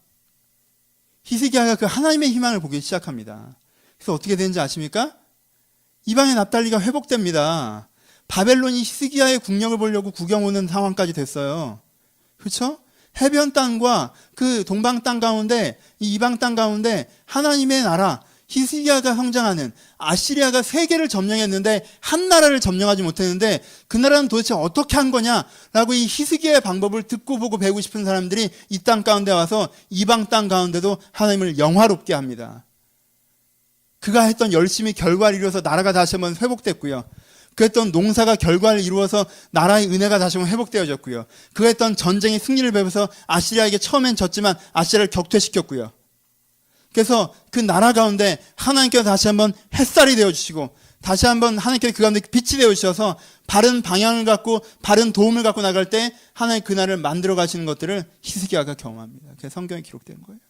Speaker 1: 히스기야가 그 하나님의 희망을 보기 시작합니다. 그래서 어떻게 되는지 아십니까? 이방의 납달리가 회복됩니다. 바벨론이 히스기야의 국력을 보려고 구경 오는 상황까지 됐어요. 그렇죠? 해변 땅과 그 동방 땅 가운데, 이 이방 땅 가운데 하나님의 나라, 히스기야가 성장하는, 아시리아가 세계를 점령했는데 한 나라를 점령하지 못했는데 그 나라는 도대체 어떻게 한 거냐라고 이 히스기야의 방법을 듣고 보고 배우고 싶은 사람들이 이 땅 가운데 와서 이방 땅 가운데도 하나님을 영화롭게 합니다. 그가 했던 열심히 결과를 이루어서 나라가 다시 한번 회복됐고요. 그 했던 농사가 결과를 이루어서 나라의 은혜가 다시 한번 회복되어졌고요. 그 했던 전쟁의 승리를 배워서 아시리아에게 처음엔 졌지만 아시리아를 격퇴시켰고요. 그래서 그 나라 가운데 하나님께서 다시 한번 햇살이 되어주시고 다시 한번 하나님께서 그 가운데 빛이 되어주셔서 바른 방향을 갖고 바른 도움을 갖고 나갈 때 하나님 그 나라를 만들어 가시는 것들을 히스기야가 경험합니다. 그래서 성경에 기록된 거예요.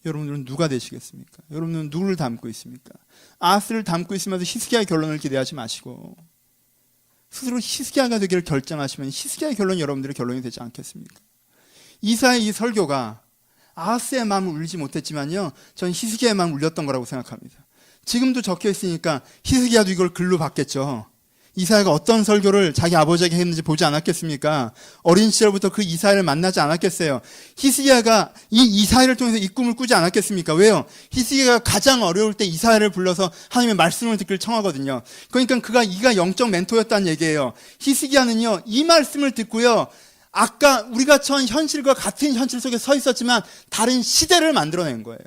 Speaker 1: 여러분들은 누가 되시겠습니까? 여러분들은 누구를 닮고 있습니까? 아하스를 닮고 있으면서 히스기야의 결론을 기대하지 마시고 스스로 히스기야가 되기를 결정하시면 히스기야의 결론이 여러분들의 결론이 되지 않겠습니까? 이사의 이 설교가 아하스의 마음을 울리지 못했지만요, 저는 히스기야의 마음을 울렸던 거라고 생각합니다. 지금도 적혀 있으니까 히스기야도 이걸 글로 받겠죠. 이사야가 어떤 설교를 자기 아버지에게 했는지 보지 않았겠습니까? 어린 시절부터 그 이사야를 만나지 않았겠어요? 히스기야가 이 이사야를 통해서 이 꿈을 꾸지 않았겠습니까? 왜요? 히스기야가 가장 어려울 때 이사야를 불러서 하나님의 말씀을 듣기를 청하거든요. 그러니까 그가 이가 영적 멘토였다는 얘기예요. 히스기야는요, 이 말씀을 듣고요, 아까 우리가 처한 현실과 같은 현실 속에 서 있었지만 다른 시대를 만들어낸 거예요.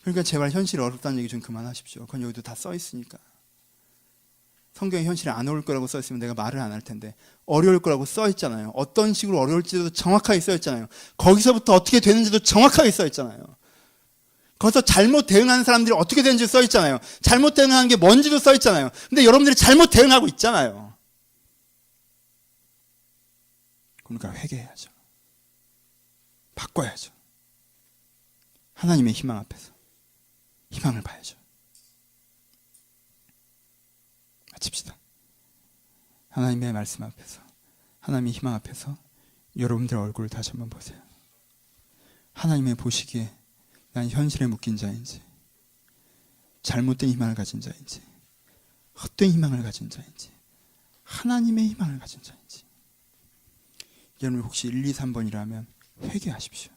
Speaker 1: 그러니까 제발 현실이 어렵다는 얘기 좀 그만하십시오. 그건 여기도 다 써 있으니까. 성경에 현실이 안 어려울 거라고 써 있으면 내가 말을 안 할 텐데 어려울 거라고 써 있잖아요. 어떤 식으로 어려울지도 정확하게 써 있잖아요. 거기서부터 어떻게 되는지도 정확하게 써 있잖아요. 거기서 잘못 대응하는 사람들이 어떻게 되는지 써 있잖아요. 잘못 대응하는 게 뭔지도 써 있잖아요. 근데 여러분들이 잘못 대응하고 있잖아요. 그러니까 회개해야죠. 바꿔야죠. 하나님의 희망 앞에서 희망을 봐야죠. 마칩시다. 하나님의 말씀 앞에서, 하나님의 희망 앞에서 여러분들의 얼굴을 다시 한번 보세요. 하나님의 보시기에 난 현실에 묶인 자인지, 잘못된 희망을 가진 자인지, 헛된 희망을 가진 자인지, 하나님의 희망을 가진 자인지. 여러분 혹시 1, 2, 3번이라면 회개하십시오.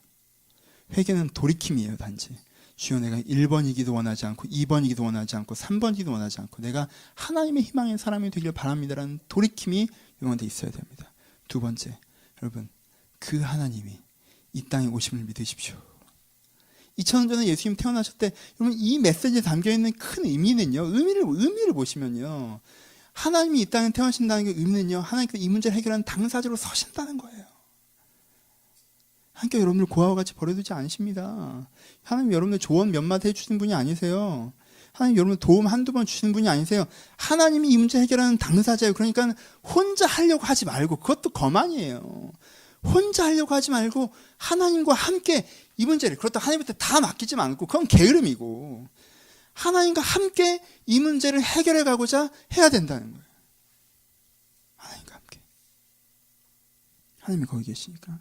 Speaker 1: 회개는 돌이킴이에요. 단지 주여 내가 1번이기도 원하지 않고 2번이기도 원하지 않고 3번이기도 원하지 않고 내가 하나님의 희망의 사람이 되길 바랍니다라는 돌이킴이 여러분한테 있어야 됩니다. 두 번째, 여러분 그 하나님이 이 땅에 오심을 믿으십시오. 2000년 전에 예수님 태어나실 때 여러분 이 메시지에 담겨있는 큰 의미는요, 의미를 보시면요, 하나님이 이 땅에 태어나신다는 게 의미는요, 하나님께서 이 문제를 해결하는 당사자로 서신다는 거예요. 하나님께서 여러분을 고아와 같이 버려두지 않으십니다. 하나님 여러분들 조언 몇 마디 해주시는 분이 아니세요. 하나님 여러분 도움 한두 번 주시는 분이 아니세요. 하나님이 이 문제 해결하는 당사자예요. 그러니까 혼자 하려고 하지 말고, 그것도 거만이에요. 혼자 하려고 하지 말고 하나님과 함께 이 문제를, 그렇다고 하나님한테 다 맡기지 않고 그건 게으름이고 하나님과 함께 이 문제를 해결해 가고자 해야 된다는 거예요. 하나님과 함께. 하나님이 거기 계시니까.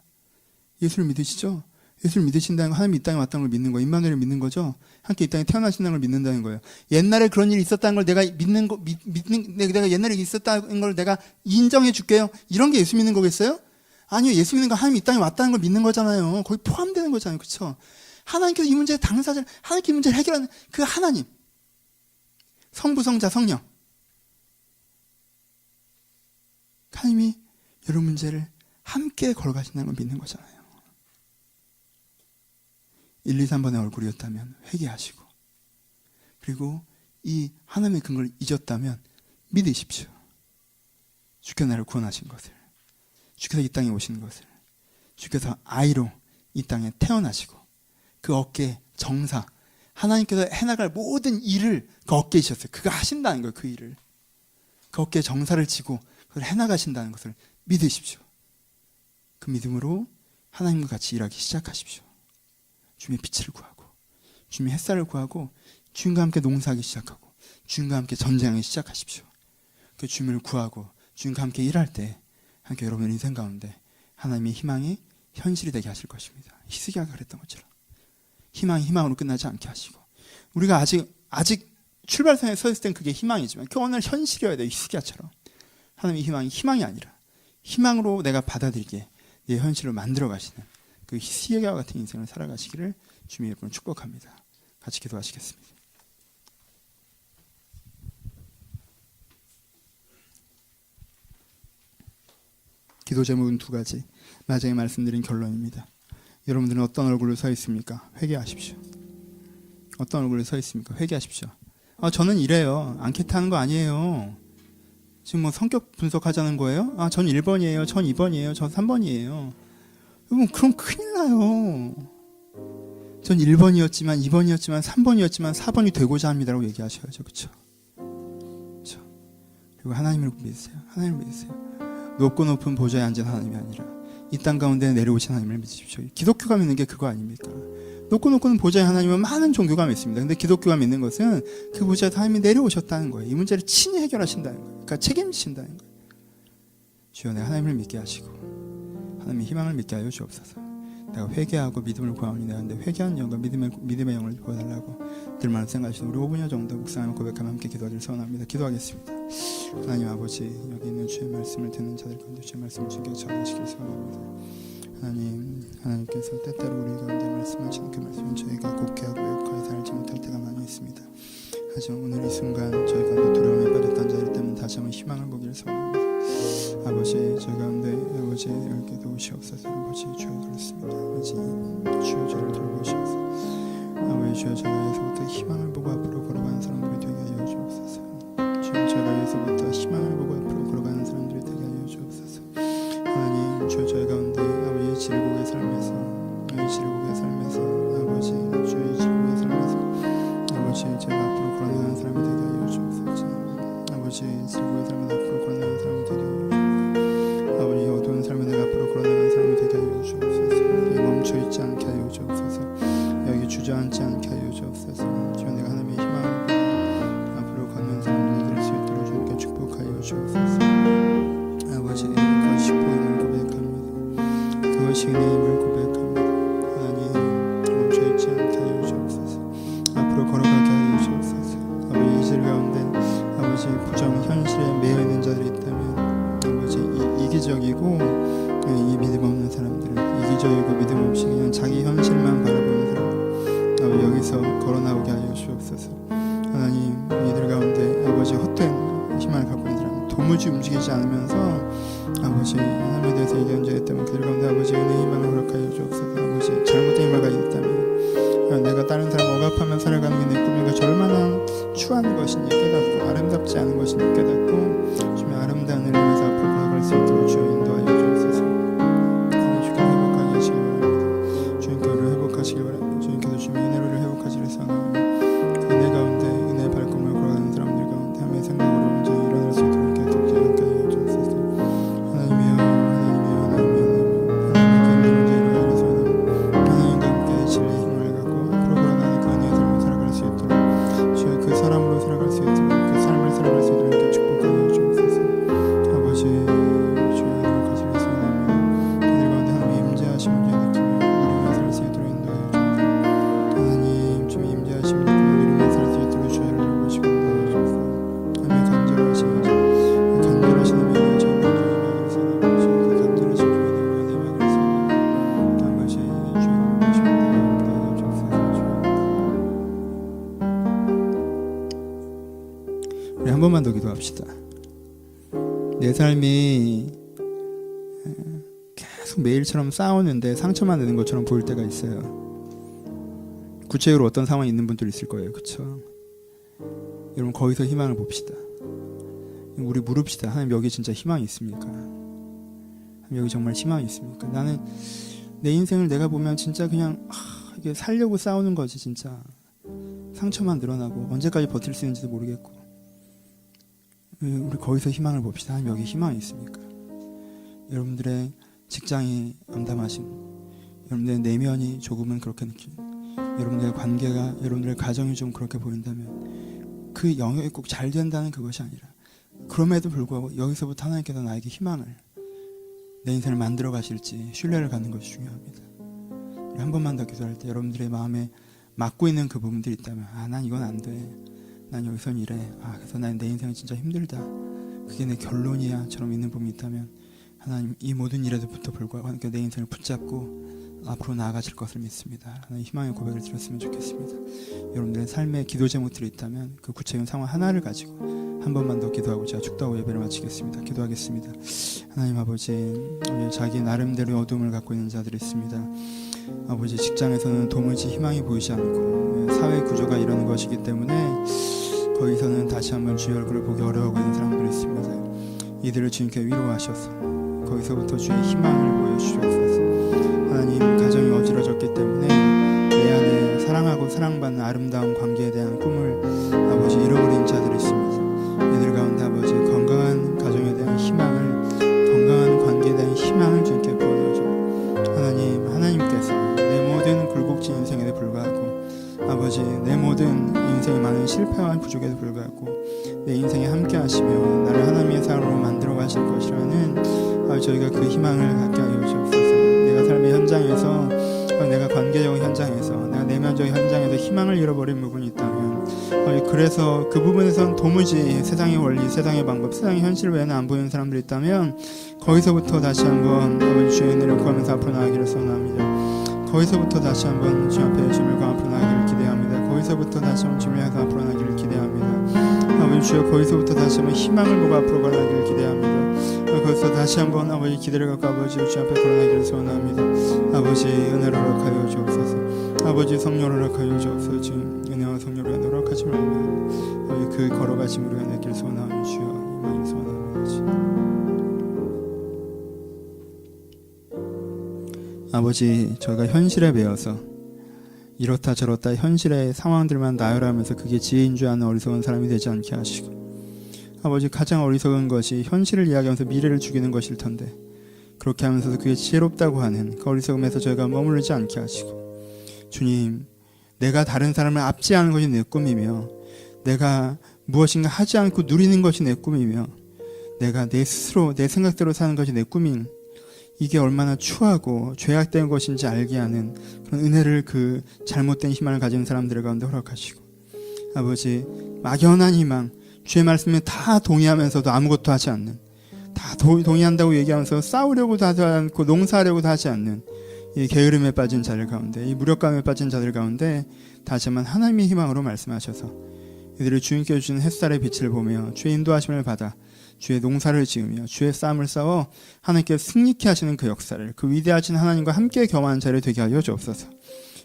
Speaker 1: 예수를 믿으시죠? 예수를 믿으신다는 건 하나님이 이 땅에 왔다는 걸 믿는 거예요. 임마누엘을 믿는 거죠? 함께 이 땅에 태어나신다는 걸 믿는다는 거예요. 옛날에 그런 일이 있었다는 걸 내가 내가 옛날에 있었다는 걸 내가 인정해 줄게요. 이런 게 예수 믿는 거겠어요? 아니요. 예수 믿는 건 하나님이 이 땅에 왔다는 걸 믿는 거잖아요. 거기 포함되는 거잖아요. 그렇죠? 하나님께서 이 문제의 당사자를, 하나님께 이 문제를 해결하는 그 하나님, 성부, 성자, 성령, 하나님이 여러 문제를 함께 걸어가신다는 걸 믿는 거잖아요. 1, 2, 3번의 얼굴이었다면 회개하시고, 그리고 이 하나님의 근거를 잊었다면 믿으십시오. 주께서 나를 구원하신 것을, 주께서 이 땅에 오신 것을, 주께서 아이로 이 땅에 태어나시고 그 어깨에 정사, 하나님께서 해나갈 모든 일을 그 어깨에 지셨어요. 그가 하신다는 거예요. 그 일을. 그 어깨에 정사를 지고 그걸 해나가신다는 것을 믿으십시오. 그 믿음으로 하나님과 같이 일하기 시작하십시오. 주님의 빛을 구하고 주님의 햇살을 구하고 주님과 함께 농사하기 시작하고 주님과 함께 전쟁하기 시작하십시오. 그 주님을 구하고 주님과 함께 일할 때 함께 여러분의 인생 가운데 하나님의 희망이 현실이 되게 하실 것입니다. 히스기야가 그랬던 것처럼 희망이 희망으로 끝나지 않게 하시고, 우리가 아직 출발선에 서 있을 땐 그게 희망이지만 그 오늘 현실이어야 돼요. 히스기야처럼 하나님의 희망이 아니라 희망으로 내가 받아들이게 내 현실을 만들어 가시는 그 히스기야와 같은 인생을 살아가시기를 주님의 이름으로 축복합니다. 같이 기도하시겠습니다. 기도 제목은 두 가지. 마지막에 말씀드린 결론입니다. 여러분들은 어떤 얼굴로 서 있습니까? 회개하십시오. 어떤 얼굴로 서 있습니까? 회개하십시오. 저는 이래요. 앙케이트 하는 거 아니에요. 지금 뭐 성격 분석하자는 거예요? 전 1번이에요. 전 2번이에요. 전 3번이에요. 여러분, 그럼 큰일 나요. 전 1번이었지만 2번이었지만 3번이었지만 4번이 되고자 합니다라고 얘기하셔야죠. 그렇죠? 그리고 하나님을 믿으세요. 하나님을 믿으세요. 높고 높은 보좌에 앉은 하나님이 아니라 이 땅 가운데 내려오신 하나님을 믿으십시오. 기독교가 믿는 게 그거 아닙니까? 높고 높은 보좌에 하나님은 많은 종교가 믿습니다. 근데 기독교가 믿는 것은 그 보좌에 하나님이 내려오셨다는 거예요. 이 문제를 친히 해결하신다는 거예요. 그러니까 책임지신다는 거예요. 주여, 내가 하나님을 믿게 하시고 하나님의 희망을 믿게 하여 주옵소서. 내가 회개하고 믿음을 구하오니 내가 근데 회개하는 영과 믿음의 영을 보여달라고 들 만을 생각하시는 우리 5분여 정도 묵상하며 고백하며 함께 기도하기를 소원합니다. 기도하겠습니다. 하나님 아버지, 여기 있는 주의 말씀을 듣는 자들 가운데 주의 말씀을 주께 전하시길 소원합니다. 하나님께서 때때로 우리 가운데 말씀하시는 그 말씀은 저희가 곡해하고 욕하여 살지 못할 때가 많이 있습니다. 하지만 오늘 이 순간 저희 가운데 두려움에 빠졌던 자들 때문에 다시 한번 희망을 보기를 소원합니다. 아버지, 저희 가운데 아버지 이렇게 도우시옵소서. 아버지, 주여 그렇습니다. 아버지, 주여 저를 돌보시옵소서. 아버지, 주여 저희가 여기서부터 희망을 보고 앞으로 걸어가는 사람들이 되게 하여 주옵소서. 주여 저희가 여기서부터 희망을 보고 앞으로 걸어가는 사람들이 되게 하여 주옵소서. 하나님, 주여 저희 가운데 아버지 지르고의 삶에서 아버지 주의 지르고의 삶에서 아버지 제가 앞으로 걸어가는 사람이 되게 하여 주옵소서. 아버지 지르고의 삶에서 앞으로 걸어가는 사람이 되게 하여 주옵소서. 아버지 어두운 삶에 내가 앞으로 걸어나가는 사람이 되게 하여 주옵소서. 여기 멈춰있지 않게 하여 주옵소서. 여기 주저앉지 않게 하여 주옵소서. 주여, 내가 하나님의 희망을 보고 앞으로 걷는 사람들이 될 수 있도록 주님께 축복하여 주옵소서. 아버지, 그것이 복음을 고백합니다. 그것이 은혜임을 고백합니다. 하나님, 멈춰있지 않게 하여 주옵소서. 앞으로 걸어가게 하여 주옵소서. 아버지, 이실 가운데 아버지 부정 현실에 매여 있는 자들이 있다면 아버지 이기적이고 이 믿음 없는 사람들, 이기적이고 믿음 없이 그냥 자기 현실만 바라보는 사람들, 아버지 여기서 걸어 나오게 하여 주옵소서. 하나님, 이들 가운데 아버지 헛된 희망을 갖고 있는 사람, 도무지 움직이지 않으면서 아버지 하나님에 대해서 얘기한 자들 때문에 그들 가운데 아버지 은혜의 희망을 허락하여 주옵소서. 아버지 잘못된 힘을 가지고 있다면 내가 다른 사람 억압하며 살아가는 게 내 꿈인가, 저 얼마나 추한 것인지 깨닫고 아름답지 않은 것인지 깨닫고 주님의 아름다운 은혜를 위해서 앞으로 걸어갈 수 있도록 주여 인도하여 주옵소서. 주님께 회복하게 하시기 바랍니다. 주님께로 회복하시기 바랍니다. 주님께서 주님의 은혜를 회복하시길 소원합니다. 그 은혜 가운데 은혜의 발걸음을 걸어가는 사람들 가운데 하나님의 생각으로 온전히 일어날 수 있도록 계속 하여 주옵소서. 하나님이여, 하나님의 은혜로 소원합니다. 하나님과 함께 진리의 힘을 갖고 앞으로 걸어가는 그 은혜의 삶을 살아갈 수 있도록 주여 그 사람으로 살아갈 수 있도록 그 삶을 살아갈 수 있도록 이렇게 축복하여 주옵소서. 아버지, 주여 거룩하시길 소원합니다. 이들 가운데 하나님의 임재하심을 느끼며 누리며 살 수 있도록 인도하여 주옵소서. 하나님, 주의 임재하심을 느끼며 누리며 살 수 있도록 주여를 돌보시고 인도하여 주옵소서. 하나님의 간절하신 은혜를 저희가 주님의 소원합니다. 주의 간절하신 주의 이름으로 내막을 소원합니다. 아버지, 주여 돌보시고 인도하여 주옵소서. 우리 한 번만 더 기도합시다. 내 삶이 계속 매일처럼 싸우는데 상처만 내는 것처럼 보일 때가 있어요. 구체적으로 어떤 상황이 있는 분들 있을 거예요. 그렇죠? 여러분, 거기서 희망을 봅시다. 우리 물읍시다. 하나님, 여기 진짜 희망이 있습니까? 하나님, 여기 정말 희망이 있습니까? 나는 내 인생을 내가 보면 진짜 그냥 이게 살려고 싸우는 거지 진짜.
Speaker 2: 상처만 늘어나고 언제까지 버틸 수 있는지도 모르겠고, 우리 거기서 희망을 봅시다. 하나님, 여기 희망이 있습니까? 여러분들의 직장이 암담하신, 여러분들의 내면이 조금은 그렇게 느낀, 여러분들의 관계가, 여러분들의 가정이 좀 그렇게 보인다면 그 영역이 꼭 잘 된다는 그것이 아니라, 그럼에도 불구하고 여기서부터 하나님께서 나에게 희망을, 내 인생을 만들어 가실지 신뢰를 갖는 것이 중요합니다. 한 번만 더 기도할 때 여러분들의 마음에 막고 있는 그 부분들이 있다면, 난 이건 안 돼, 난 여기선 이래, 그래서 난 내 인생은 진짜 힘들다, 그게 내 결론이야 처럼 있는 부분이 있다면, 하나님 이 모든 일에도부터 불구하고 하나님께 내 인생을 붙잡고 앞으로 나아가실 것을 믿습니다. 하나님, 희망의 고백을 드렸으면 좋겠습니다. 여러분들의 삶에 기도 제목들이 있다면 그 구체적인 상황 하나를 가지고 한 번만 더 기도하고 제가 축도하고 예배를 마치겠습니다. 기도하겠습니다. 하나님 아버지, 자기 나름대로 어둠을 갖고 있는 자들이 있습니다. 아버지, 직장에서는 도무지 희망이 보이지 않고 사회 구조가 이러는 것이기 때문에 거기서는 다시 한번 주의 얼굴을 보기 어려워하고 있는 사람들이 있습니다. 이들을 주님께 위로하셔서 거기서부터 주의 희망을 보여주셔서, 하나님, 가정이 어지러졌기 때문에 내 안에 사랑하고 사랑받는 아름다운 관계에 대한 꿈을 아버지 잃어버린 자들이 있습니다. 이들 가운데 아버지, 건강한 가정에 대한 희망을, 건강한 관계에 대한 희망을 주님께 부어주셔서, 하나님, 하나님께서 내 모든 굴곡진 인생에도 불구하고 아버지, 내 모든 인생의 많은 실패와 부족에도 불구하고 내 인생에 함께 하시며 나를 하나님의 사람으로 만들어 가실 것이라는 저희가 그 희망을 갖게 하여 주옵소서. 내가 삶의 현장에서, 내가 관계적인 현장에서, 내가 내면적인 현장에서 희망을 잃어버린 부분이 있다면, 그래서 그 부분에선 도무지 세상의 원리, 세상의 방법, 세상의 현실 외에는 안 보이는 사람들이 있다면 거기서부터 다시 한번 아버지 주의 은혜를 구하면서 앞으로 나가기를 소원합니다. 거기서부터 다시 한번 주 앞에 주님을 구하며 앞으로 나가기를 기대합니다. 거기서부터 다시 한번 주님을 향해서 앞으로 나가기를 기대합니다. 아버지 주여, 거기서부터 다시 한번 희망을 보고 앞으로 걸어가기를 기대합니다. 거기서 다시 한번 아버지 기대를 갖고 아버지 주 앞에 걸어가기를 소원합니다. 아버지 은혜로 허락하여 주옵소서. 아버지 성령으로 허락하여 주옵소서. 지금 은혜와 성령으로 노력하지 말며 그 걸어가심 우리가 내길 소원하며 주여 이만히 소원합니다. 아버지, 저희가 현실에 매여서 이렇다 저렇다 현실의 상황들만 나열하면서 그게 지혜인 줄 아는 어리석은 사람이 되지 않게 하시고, 아버지, 가장 어리석은 것이 현실을 이야기하면서 미래를 죽이는 것일 텐데 그렇게 하면서도 그게 지혜롭다고 하는 그 어리석음에서 저희가 머무르지 않게 하시고, 주님, 내가 다른 사람을 압제하는 것이 내 꿈이며, 내가 무엇인가 하지 않고 누리는 것이 내 꿈이며, 내가 내 스스로 내 생각대로 사는 것이 내 꿈인, 이게 얼마나 추하고 죄악된 것인지 알게 하는 그런 은혜를, 그 잘못된 희망을 가진 사람들 가운데 허락하시고, 아버지, 막연한 희망, 주의 말씀에 다 동의하면서도 아무것도 하지 않는, 다 동의한다고 얘기하면서 싸우려고도 하지 않고 농사하려고도 하지 않는 이 게으름에 빠진 자들 가운데, 이 무력감에 빠진 자들 가운데 다시 한번 하나님의 희망으로 말씀하셔서 이들을 주님께 주신 햇살의 빛을 보며 주의 인도하심을 받아 주의 농사를 지으며 주의 싸움을 싸워 하나님께 승리케 하시는 그 역사를, 그 위대하신 하나님과 함께 경험하는 자를 되게 하여 주옵소서.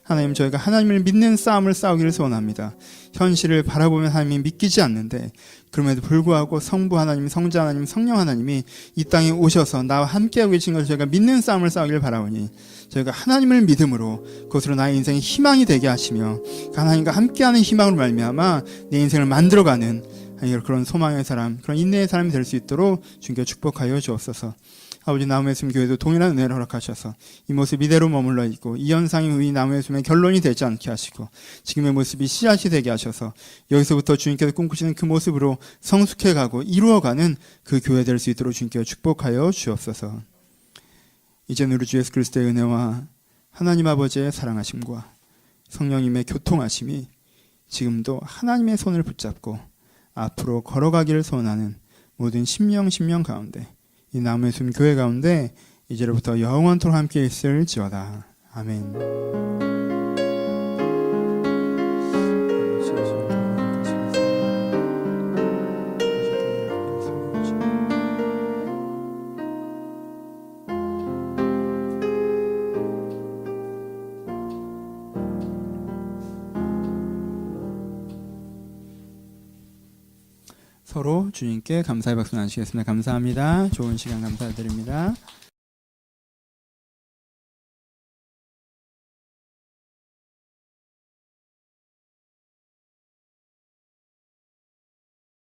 Speaker 2: 하나님, 저희가 하나님을 믿는 싸움을 싸우기를 소원합니다. 현실을 바라보면 하나님이 믿기지 않는데 그럼에도 불구하고 성부 하나님, 성자 하나님, 성령 하나님이 이 땅에 오셔서 나와 함께하고 계신 것을 저희가 믿는 싸움을 싸우기를 바라오니, 저희가 하나님을 믿음으로 그것으로 나의 인생의 희망이 되게 하시며 하나님과 함께하는 희망으로 말미암아 내 인생을 만들어가는 그런 소망의 사람, 그런 인내의 사람이 될 수 있도록 주님께 축복하여 주옵소서. 아버지, 나무의 숨 교회도 동일한 은혜를 허락하셔서 이 모습 이대로 머물러 있고 이 현상이 이 나무의 숨의 결론이 되지 않게 하시고 지금의 모습이 씨앗이 되게 하셔서 여기서부터 주님께서 꿈꾸시는 그 모습으로 성숙해가고 이루어가는 그 교회 될 수 있도록 주님께 축복하여 주옵소서. 이제는 우리 주 예수 그리스도의 은혜와 하나님 아버지의 사랑하심과 성령님의 교통하심이 지금도 하나님의 손을 붙잡고 앞으로 걸어가기를 소원하는 모든 심령 가운데, 이 나무의 숨 교회 가운데 이제로부터 영원토록 함께 있을지어다. 아멘. 서로 주님께 감사의 박수 나누시겠습니다. 감사합니다. 좋은 시간 감사드립니다.